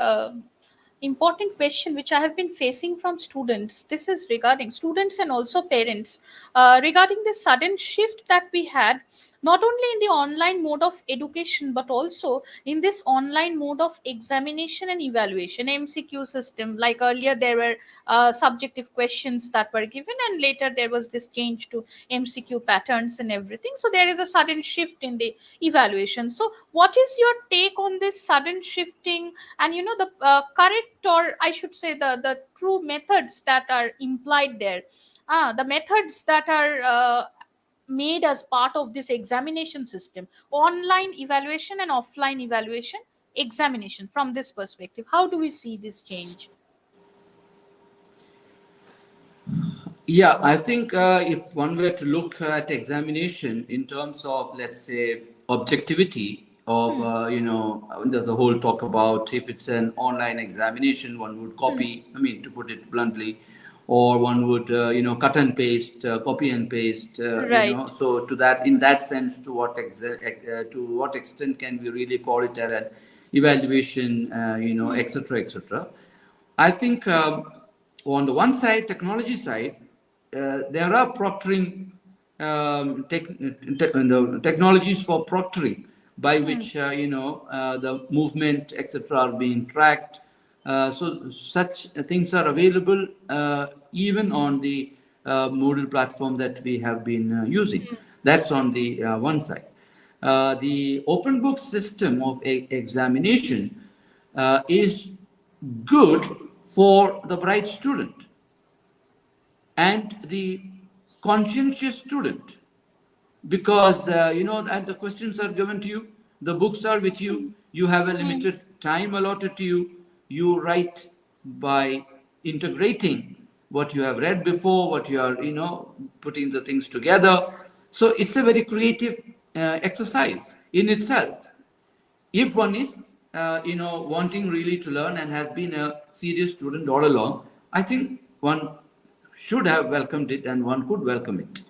Speaker 1: important question which I have been facing from students. This is regarding students and also parents, regarding the sudden shift that we had, not only in the online mode of education, but also in this online mode of examination and evaluation, MCQ system. Like earlier, there were subjective questions that were given, and later there was this change to MCQ patterns and everything. So, there is a sudden shift in the evaluation. So, what is your take on this sudden shifting, and the correct, or I should say the true methods that are implied there, the methods that are made as part of this examination system, online evaluation and offline evaluation examination? From this perspective, how do we see this change?
Speaker 2: Yeah, I think if one were to look at examination in terms of, let's say, objectivity of,
Speaker 1: Hmm.
Speaker 2: the whole talk about, if it's an online examination, one would
Speaker 1: Hmm.
Speaker 2: copy, I mean, to put it bluntly, or one would, cut and paste, copy and paste,
Speaker 1: Right.
Speaker 2: so to that, in that sense, to what extent can we really call it as an evaluation,
Speaker 1: Hmm.
Speaker 2: etc., etc. I think on the one side, technology side, there are proctoring technologies for proctoring, by
Speaker 1: Hmm.
Speaker 2: which the movement, etc., are being tracked. So such things are available even on the Moodle platform that we have been using. That's on the one side. The open book system of examination is good for the bright student and the conscientious student, because and the questions are given to you, the books are with you, you have a
Speaker 1: Hmm.
Speaker 2: limited time allotted to you, you write by integrating what you have read before, what you are, putting the things together. So it's a very creative exercise in itself. If one is, wanting really to learn and has been a serious student all along, I think one should have welcomed it and one could welcome it.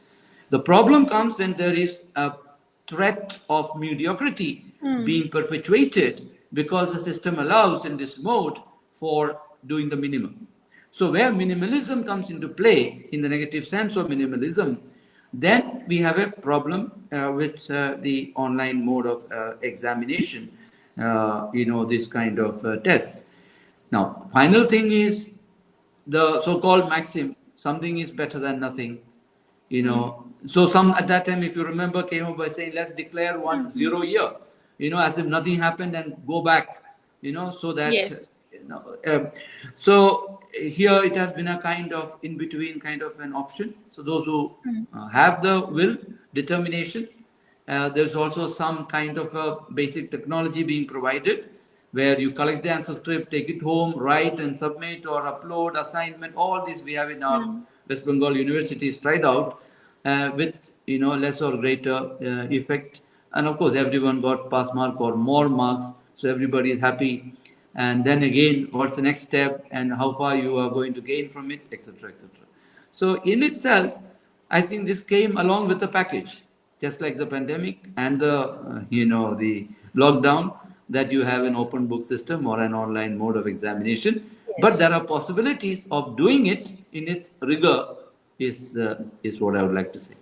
Speaker 2: The problem comes when there is a threat of mediocrity being perpetuated because the system allows in this mode for doing the minimum. So, where minimalism comes into play, in the negative sense of minimalism, then we have a problem with the online mode of examination, this kind of tests. Now, final thing is the so-called maxim: something is better than nothing. So some at that time, if you remember, came up by saying, let's declare one
Speaker 1: Hmm.
Speaker 2: 0 year, as if nothing happened and go back, so that
Speaker 1: Yes.
Speaker 2: so here it has been a kind of in between kind of an option. So those who
Speaker 1: Hmm.
Speaker 2: have the will, determination, there's also some kind of a basic technology being provided where you collect the answer script, take it home, write and submit or upload, assignment. All this we have in our
Speaker 1: Hmm.
Speaker 2: West Bengal universities tried out with less or greater effect. And of course, everyone got pass mark or more marks, so everybody is happy. And then again, what's the next step and how far you are going to gain from it, etc., etc. So in itself, I think this came along with the package, just like the pandemic and the lockdown, that you have an open book system or an online mode of examination. But there
Speaker 1: Yes.
Speaker 2: are possibilities of doing it in its rigor, is what I would like to say.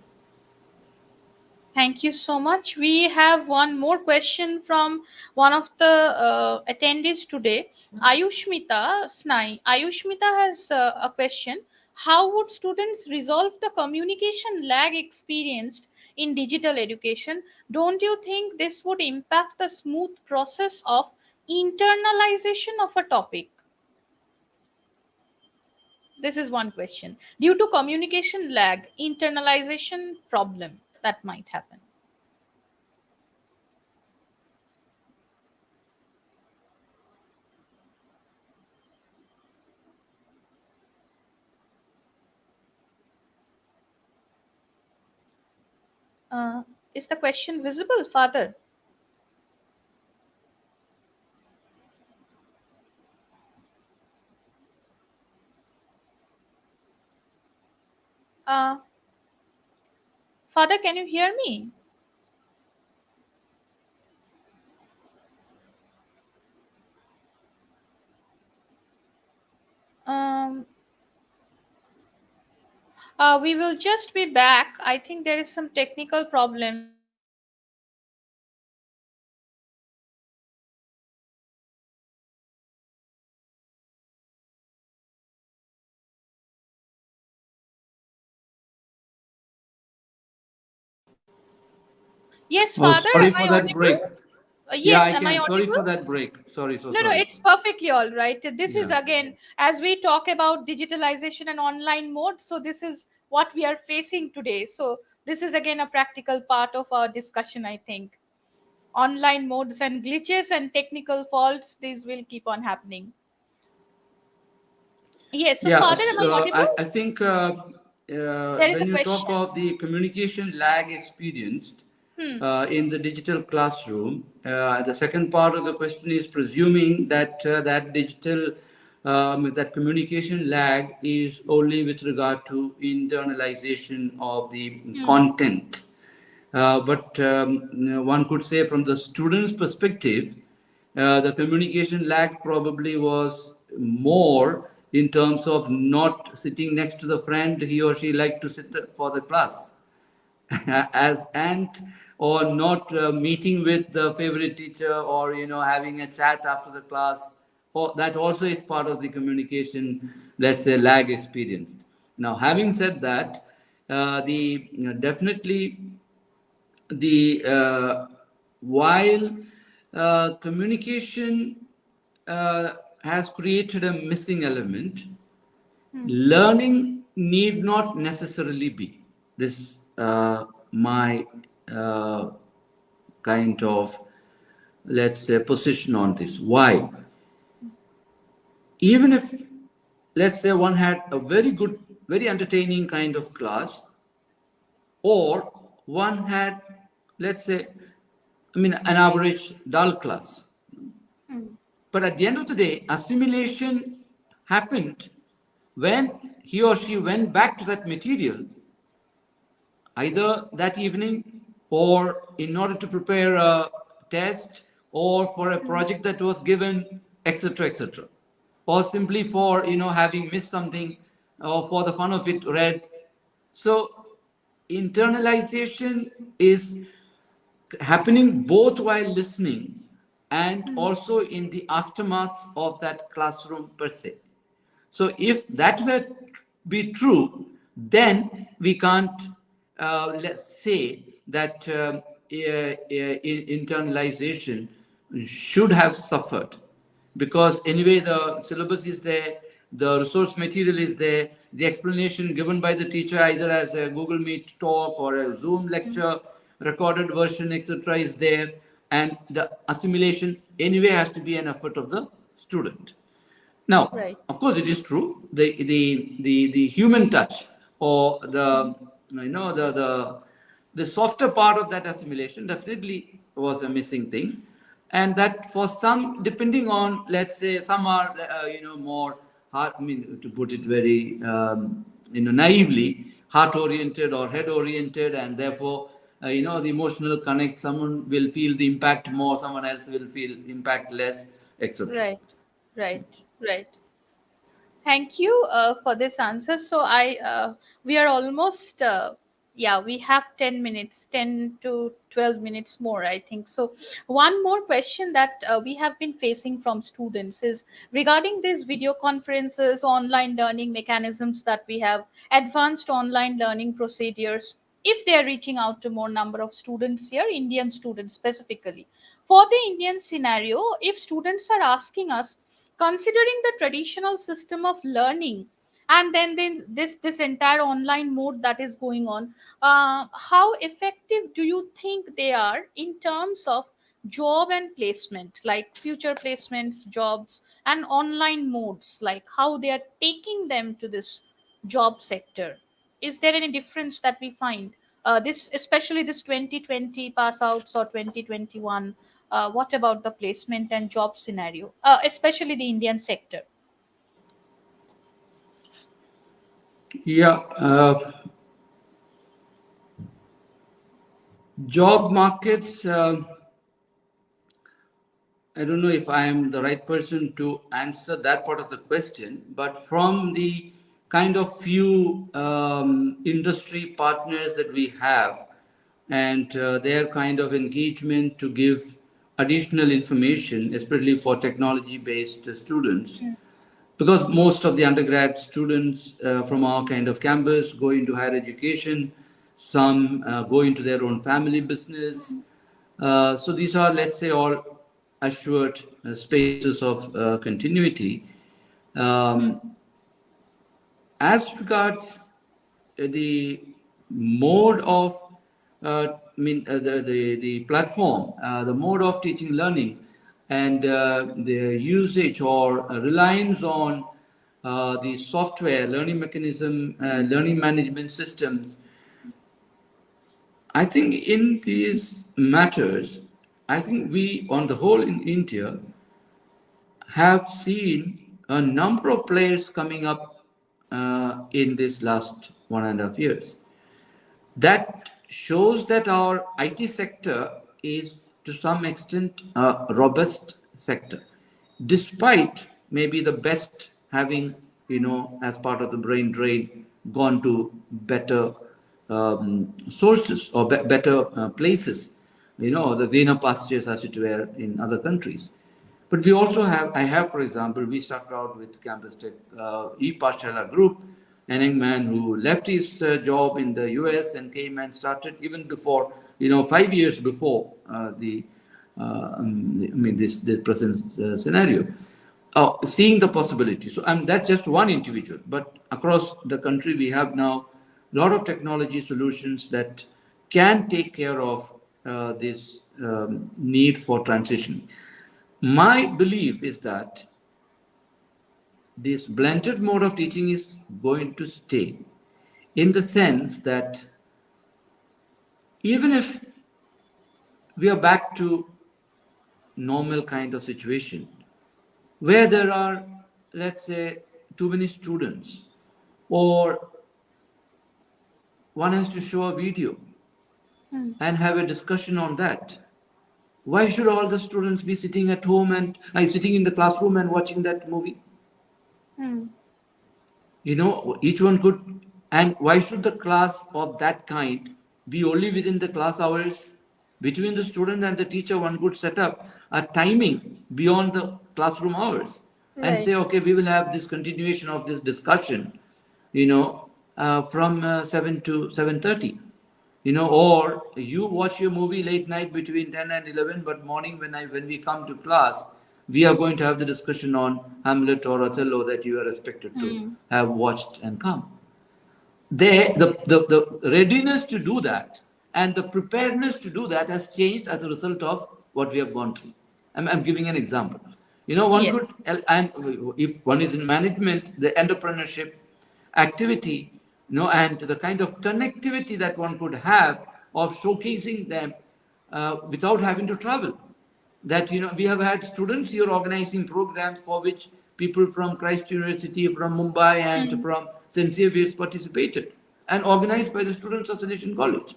Speaker 1: Thank you so much. We have one more question from one of the attendees today, Ayushmita Snai. Ayushmita has a question. How would students resolve the communication lag experienced in digital education? Don't you think this would impact the smooth process of internalization of a topic? This is one question. Due to communication lag, internalization problem that might happen. Uh, is the question visible, Father? Uh, Father, can you hear me? Um, we will just be back. I think there is some technical problem. Yes,
Speaker 2: Oh,
Speaker 1: Father,
Speaker 2: sorry
Speaker 1: am
Speaker 2: for
Speaker 1: I
Speaker 2: that break.
Speaker 1: audible?
Speaker 2: Yeah,
Speaker 1: Yes,
Speaker 2: I
Speaker 1: am I
Speaker 2: can. Sorry for
Speaker 1: audible?
Speaker 2: that break. Sorry, so
Speaker 1: No, no,
Speaker 2: sorry.
Speaker 1: it's perfectly all right. This is
Speaker 2: Yeah.
Speaker 1: again, as we talk about digitalization and online mode, so this is what we are facing today. So, this is again a practical part of our discussion, I think. Online modes and glitches and technical faults, these will keep on happening. Yes, so
Speaker 2: Yeah,
Speaker 1: Father, am I
Speaker 2: I
Speaker 1: audible?
Speaker 2: think
Speaker 1: There is a
Speaker 2: when you talk
Speaker 1: question.
Speaker 2: of the communication lag experienced
Speaker 1: Hmm.
Speaker 2: in the digital classroom, the second part of the question is presuming that that communication lag is only with regard to internalization of the
Speaker 1: Hmm.
Speaker 2: content. But one could say, from the student's perspective, the communication lag probably was more in terms of not sitting next to the friend he or she liked to sit for the class as ant, or not meeting with the favorite teacher, or having a chat after the class, or that also is part of the communication, let's say, lag experienced. Now, having said that, the definitely the while communication has created a missing element,
Speaker 1: Hmm.
Speaker 2: learning need not necessarily be. This my uh, kind of, let's say, position on this. Why? Even if let's say one had a very good, very entertaining kind of class, or one had, let's say, an average dull class.
Speaker 1: Mm.
Speaker 2: But at the end of the day, assimilation happened when he or she went back to that material, either that evening or in order to prepare a test or for a
Speaker 1: Mm.
Speaker 2: project that was given, etc., etc., or simply for having missed something or for the fun of it read. So internalization is happening both while listening and
Speaker 1: Mm.
Speaker 2: also in the aftermath of that classroom per se. So if that were be true, then we can't, let's say that internalization should have suffered, because anyway the syllabus is there, the resource material is there, the explanation given by the teacher either as a Google Meet talk or a Zoom
Speaker 1: Mm.
Speaker 2: lecture recorded version, etc., is there, and the assimilation anyway has to be an effort of the student. Now,
Speaker 1: Right.
Speaker 2: of course, it is true. The human touch, or the softer part of that assimilation definitely was a missing thing, and that for some, depending on, let's say, some are more heart. I mean, to put it very naively, heart oriented or head oriented, and therefore the emotional connect. Someone will feel the impact more. Someone else will feel impact less, etc.
Speaker 1: Right. Right. Right. Thank you for this answer. So we are almost, yeah, we have 10 minutes, 10 to 12 minutes more, I think. So one more question that we have been facing from students is regarding these video conferences, online learning mechanisms that we have, advanced online learning procedures, if they are reaching out to more number of students here, Indian students specifically. For the Indian scenario, if students are asking us, considering the traditional system of learning, and then this entire online mode that is going on, how effective do you think they are in terms of job and placement, like future placements, jobs, and online modes, like how they are taking them to this job sector? Is there any difference that we find, this especially this 2020 pass outs or 2021? What about the placement and job scenario, especially the Indian sector?
Speaker 2: Yeah, job markets. I don't know if I am the right person to answer that part of the question, but from the kind of few industry partners that we have, and their kind of engagement to give additional information, especially for technology based students,
Speaker 1: Mm.
Speaker 2: because most of the undergrad students from our kind of campus go into higher education, some go into their own family business. So these are, let's say, all assured spaces of continuity.
Speaker 1: Mm.
Speaker 2: Um, as regards the mode of, the platform, the mode of teaching learning, and the usage or reliance on the software, learning mechanism, learning management systems, I think in these matters, I think we, on the whole in India, have seen a number of players coming up in this last 1.5 years. That shows that our IT sector is to some extent a robust sector, despite maybe the best having, as part of the brain drain, gone to better sources or better places, the greener pastures, as it were, in other countries. But we also have, I have, for example, we started out with Campus Tech e-Pashala group, an young man who left his job in the US and came and started even before, 5 years before this present scenario, seeing the possibility. So that's just one individual, but across the country we have now a lot of technology solutions that can take care of this need for transition. My belief is that this blended mode of teaching is going to stay, in the sense that even if we are back to normal kind of situation where there are, let's say, too many students, or one has to show a video
Speaker 1: Hmm.
Speaker 2: and have a discussion on that. Why should all the students be sitting at home and sitting in the classroom and watching that movie?
Speaker 1: Hmm.
Speaker 2: Each one could. And why should the class of that kind be only within the class hours? Between the student and the teacher, one could set up a timing beyond the classroom hours and
Speaker 1: Right.
Speaker 2: say, okay, we will have this continuation of this discussion, from 7 to 7:30. Or you watch your movie late night between 10 and 11, but morning when we come to class, we are going to have the discussion on Hamlet or Othello that you are expected to
Speaker 1: Hmm.
Speaker 2: have watched and come. The readiness to do that and the preparedness to do that has changed as a result of what we have gone through. I'm giving an example. One could,
Speaker 1: Yes.
Speaker 2: and if one is in management, the entrepreneurship activity, and the kind of connectivity that one could have of showcasing them without having to travel. That we have had students here organizing programs for which people from Christ University, from Mumbai, and
Speaker 1: Hmm.
Speaker 2: from St. Xavier's participated, and organized by the students of Salesian College.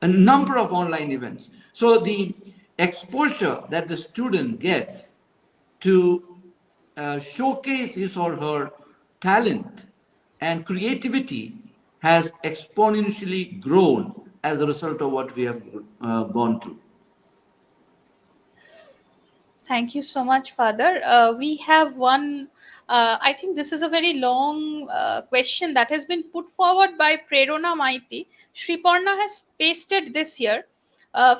Speaker 2: A number of online events. So the exposure that the student gets to showcase his or her talent and creativity has exponentially grown as a result of what we have gone through.
Speaker 1: Thank you so much, Father. We have one, I think this is a very long question that has been put forward by Prerona Maiti. Shriparna has pasted this here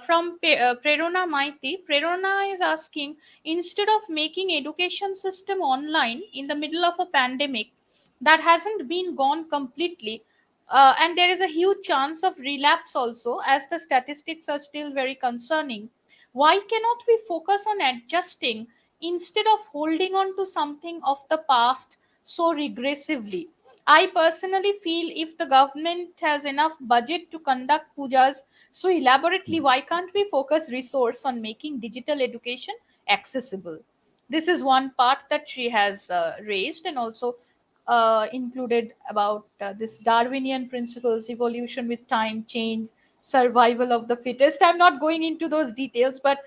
Speaker 1: from Prerona Maiti. Prerona is asking, instead of making education system online in the middle of a pandemic that hasn't been gone completely, and there is a huge chance of relapse also, as the statistics are still very concerning, why cannot we focus on adjusting instead of holding on to something of the past so regressively? I personally feel if the government has enough budget to conduct pujas so elaborately, why can't we focus resource on making digital education accessible? This is one part that she has raised, and also included about this Darwinian principles, evolution with time, change, survival of the fittest. I'm not going into those details, but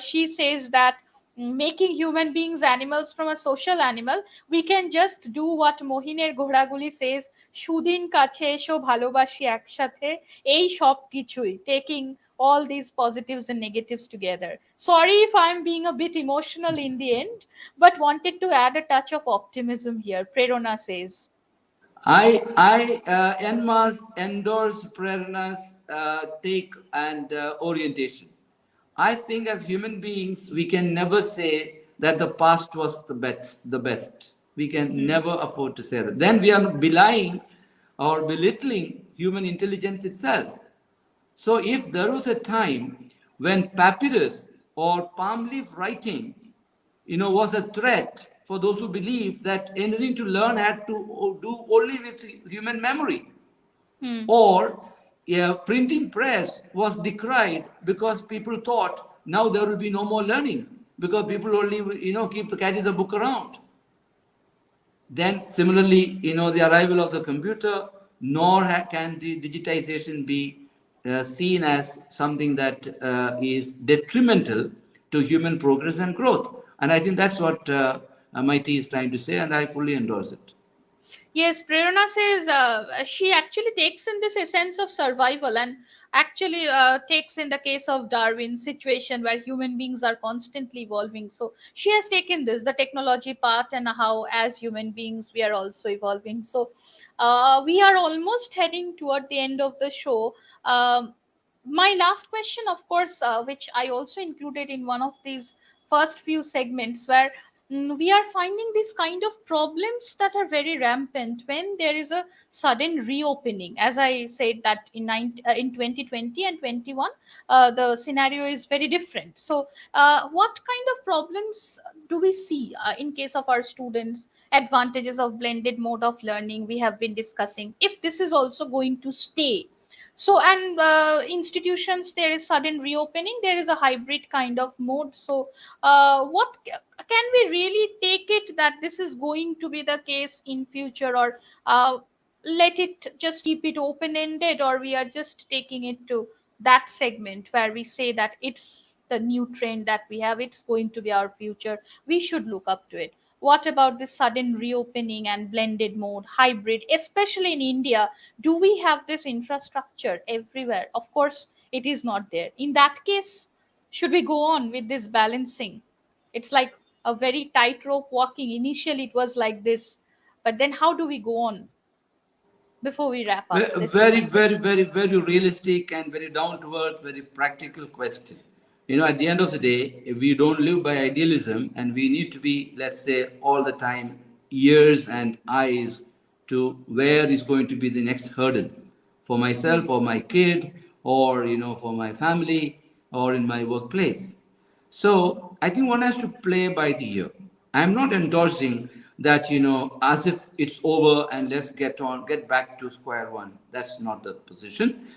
Speaker 1: she says that making human beings animals from a social animal, we can just do what Mohiner ঘোড়াগুলি says, সুদিন কাছে এসো ভালোবাসি একসাথে এই সব কিছুই, taking all these positives and negatives together. Sorry if I'm being a bit emotional in the end, but wanted to add a touch of optimism here, Prerona says.
Speaker 2: I en masse endorse Prerna's take and orientation. I think as human beings, we can never say that the past was the best. The best. We can
Speaker 1: Hmm.
Speaker 2: never afford to say that. Then we are belying or belittling human intelligence itself. So if there was a time when papyrus or palm leaf writing, was a threat for those who believed that anything to learn had to do only with human memory,
Speaker 1: Hmm.
Speaker 2: or a printing press was decried because people thought now there will be no more learning because people only carry the book around. Then, similarly, the arrival of the computer, nor can the digitization be seen as something that is detrimental to human progress and growth. And I think that's what MIT is trying to say, and I fully endorse it.
Speaker 1: Yes, Prerna says she actually takes in this essence of survival, and actually takes in the case of Darwin's situation where human beings are constantly evolving. So she has taken this, the technology part, and how as human beings we are also evolving. So we are almost heading toward the end of the show. My last question, of course, which I also included in one of these first few segments, where we are finding this kind of problems that are very rampant when there is a sudden reopening. As I said, that in 2020 and 21, the scenario is very different. So, what kind of problems do we see in case of our students? advantages of blended mode of learning we have been discussing, if this is also going to stay. So, and institutions, there is sudden reopening, there is a hybrid kind of mode. So can we really take it that this is going to be the case in future, or let it just keep it open ended, or we are just taking it to that segment where we say that it's the new trend that we have, it's going to be our future, we should look up to it. What about this sudden reopening and blended mode, hybrid, especially in India? Do we have this infrastructure everywhere? Of course, it is not there. In that case, should we go on with this balancing? It's like a very tightrope walking. Initially, it was like this, but then how do we go on before we wrap up? This is
Speaker 2: Very,
Speaker 1: my
Speaker 2: very,
Speaker 1: question.
Speaker 2: very, very realistic and very down to earth, very practical question. At the end of the day, if we don't live by idealism, and we need to be, let's say, all the time, ears and eyes to where is going to be the next hurdle for myself or my kid, or for my family, or in my workplace. So I think one has to play by the ear. I'm not endorsing that, as if it's over and let's get back to square one. That's not the position.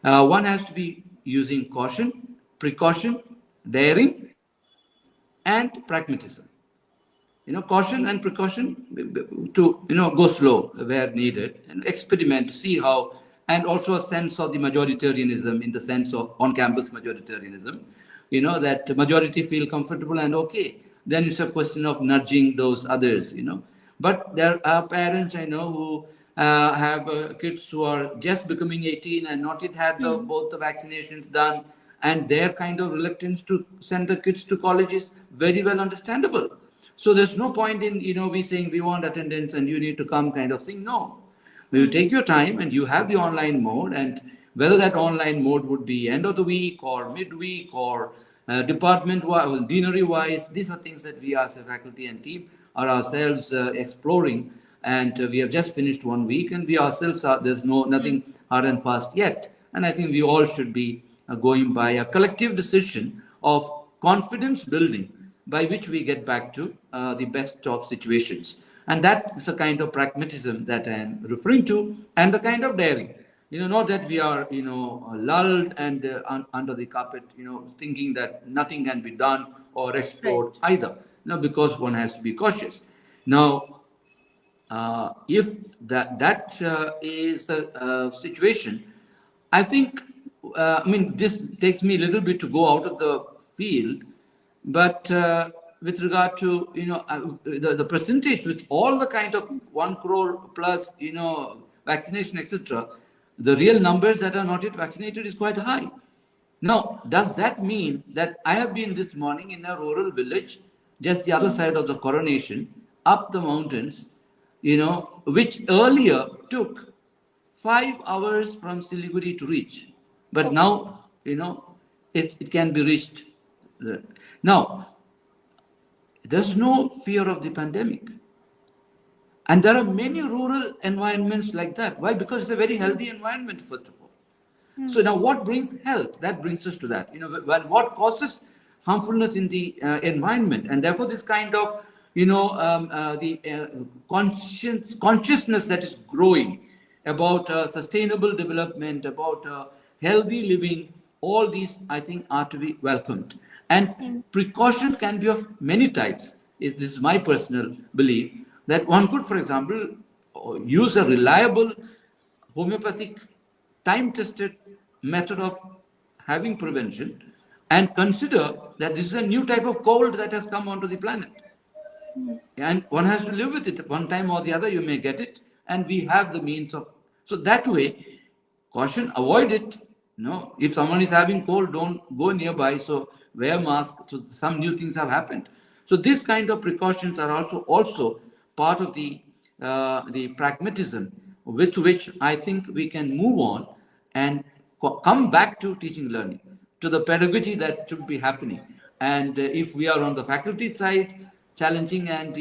Speaker 2: One has to be using caution, precaution, daring, and pragmatism. Caution and precaution to go slow where needed, and experiment, see how, and also a sense of the majoritarianism, in the sense of on-campus majoritarianism, that majority feel comfortable and okay. Then it's a question of nudging those others. But there are parents I know who have kids who are just becoming 18 and not yet had
Speaker 1: Hmm.
Speaker 2: both the vaccinations done, and their kind of reluctance to send the kids to college is very well understandable. So there's no point in we saying we want attendance and you need to come kind of thing. No, you
Speaker 1: Hmm.
Speaker 2: take your time and you have the online mode, and whether that online mode would be end of the week or midweek or department wise, deanery wise, these are things that we as a faculty and team are ourselves exploring. And we have just finished 1 week, and we ourselves are, there's
Speaker 1: Hmm.
Speaker 2: nothing hard and fast yet. And I think we all should be going by a collective decision of confidence building, by which we get back to the best of situations. And that is the kind of pragmatism that I am referring to, and the kind of daring. Not that we are, lulled and under the carpet, thinking that nothing can be done or
Speaker 1: Right.
Speaker 2: explored either. Because one has to be cautious. Now, if that is the situation, I think, this takes me a little bit to go out of the field, but with regard to the percentage, with all the kind of 1 crore plus vaccination, etc., the real numbers that are not yet vaccinated is quite high. Now, does that mean that I have been this morning in a rural village, just the other
Speaker 1: Hmm.
Speaker 2: side of the coronation, up the mountains, which earlier took 5 hours from Siliguri to reach, but
Speaker 1: Okay.
Speaker 2: now, it can be reached. Now, there's no fear of the pandemic. And there are many rural environments like that. Why? Because it's a very
Speaker 1: Hmm.
Speaker 2: healthy environment, first of all.
Speaker 1: Hmm.
Speaker 2: So now, what brings health? That brings us to that. What causes harmfulness in the environment, and therefore this kind of the consciousness that is growing about sustainable development, about healthy living. All these, I think, are to be welcomed. And
Speaker 1: Hmm.
Speaker 2: precautions can be of many types. This is my personal belief that one could, for example, use a reliable homeopathic time tested method of having prevention, and consider that this is a new type of cold that has come onto the planet, and one has to live with it. One time or the other you may get it, and we have the means of, so that way, caution, avoid it. If someone is having cold, don't go nearby, so wear mask. So some new things have happened. So this kind of precautions are also part of the pragmatism with which I think we can move on and come back to teaching learning, to the pedagogy that should be happening. And if we are on the faculty side, challenging and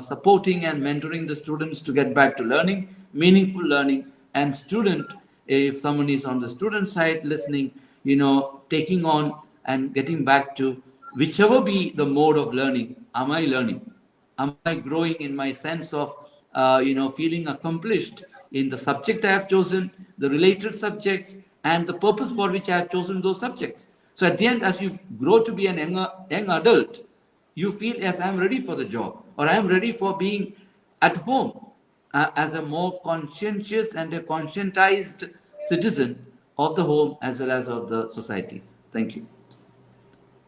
Speaker 2: supporting and mentoring the students to get back to learning, meaningful learning, and student, if someone is on the student side listening, taking on and getting back to whichever be the mode of learning, am I learning? Am I growing in my sense of, feeling accomplished in the subject I have chosen, the related subjects, and the purpose for which I have chosen those subjects? So at the end, as you grow to be an young adult, you feel, yes, I am ready for the job, or I am ready for being at home as a more conscientious and a conscientized citizen of the home as well as of the society. Thank you.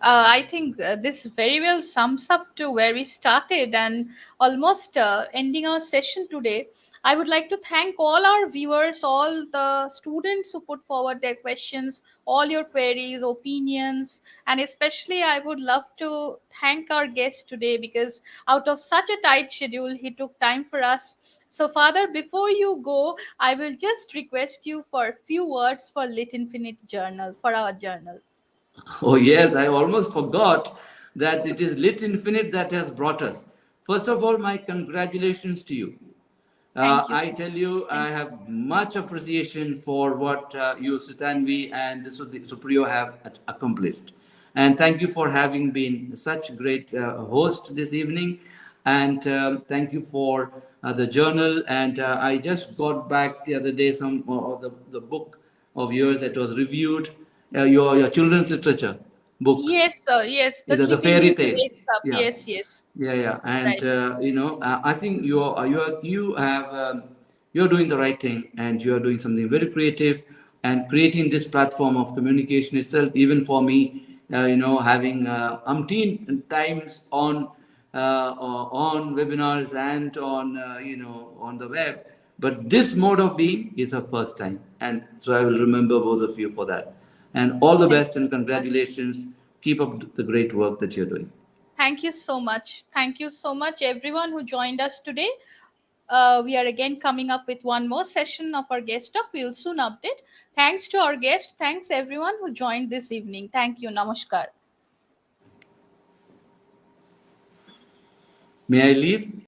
Speaker 1: I think this very well sums up to where we started and almost ending our session today. I would like to thank all our viewers, all the students who put forward their questions, all your queries, opinions, and especially I would love to thank our guest today because out of such a tight schedule, he took time for us. So, Father, before you go, I will just request you for a few words for Lit Infinite Journal, for our journal.
Speaker 2: Oh, yes, I almost forgot that it is Lit Infinite that has brought us. First of all, my congratulations to you.
Speaker 1: Thank you
Speaker 2: I
Speaker 1: so
Speaker 2: tell
Speaker 1: much.
Speaker 2: you,
Speaker 1: Thank
Speaker 2: I
Speaker 1: you.
Speaker 2: have much appreciation for what you, Sutanvi, and Supriyo have accomplished. And thank you for having been such great host this evening. And thank you for the journal. And I just got back the other day some the book of yours that was reviewed, your children's literature book,
Speaker 1: Yes, sir. Yes, the
Speaker 2: the
Speaker 1: Sleeping
Speaker 2: fairy
Speaker 1: Beauty
Speaker 2: tale.
Speaker 1: wakes up.
Speaker 2: Yeah,
Speaker 1: Yes, yes.
Speaker 2: yeah, and
Speaker 1: Right.
Speaker 2: I think you're doing the right thing, and you are doing something very creative, and creating this platform of communication itself. Even for me, having umpteen times on webinars and on on the web, but this mode of being is a first time, and so I will remember both of you for that. And all the
Speaker 1: Thank
Speaker 2: best
Speaker 1: you
Speaker 2: and
Speaker 1: so much.
Speaker 2: congratulations. Keep up the great work that you're doing.
Speaker 1: Thank you so much. Thank you so much, everyone who joined us today. We are again coming up with one more session of our guest talk. We will soon update. Thanks to our guest. Thanks everyone who joined this evening. Thank you. Namaskar.
Speaker 2: May I leave?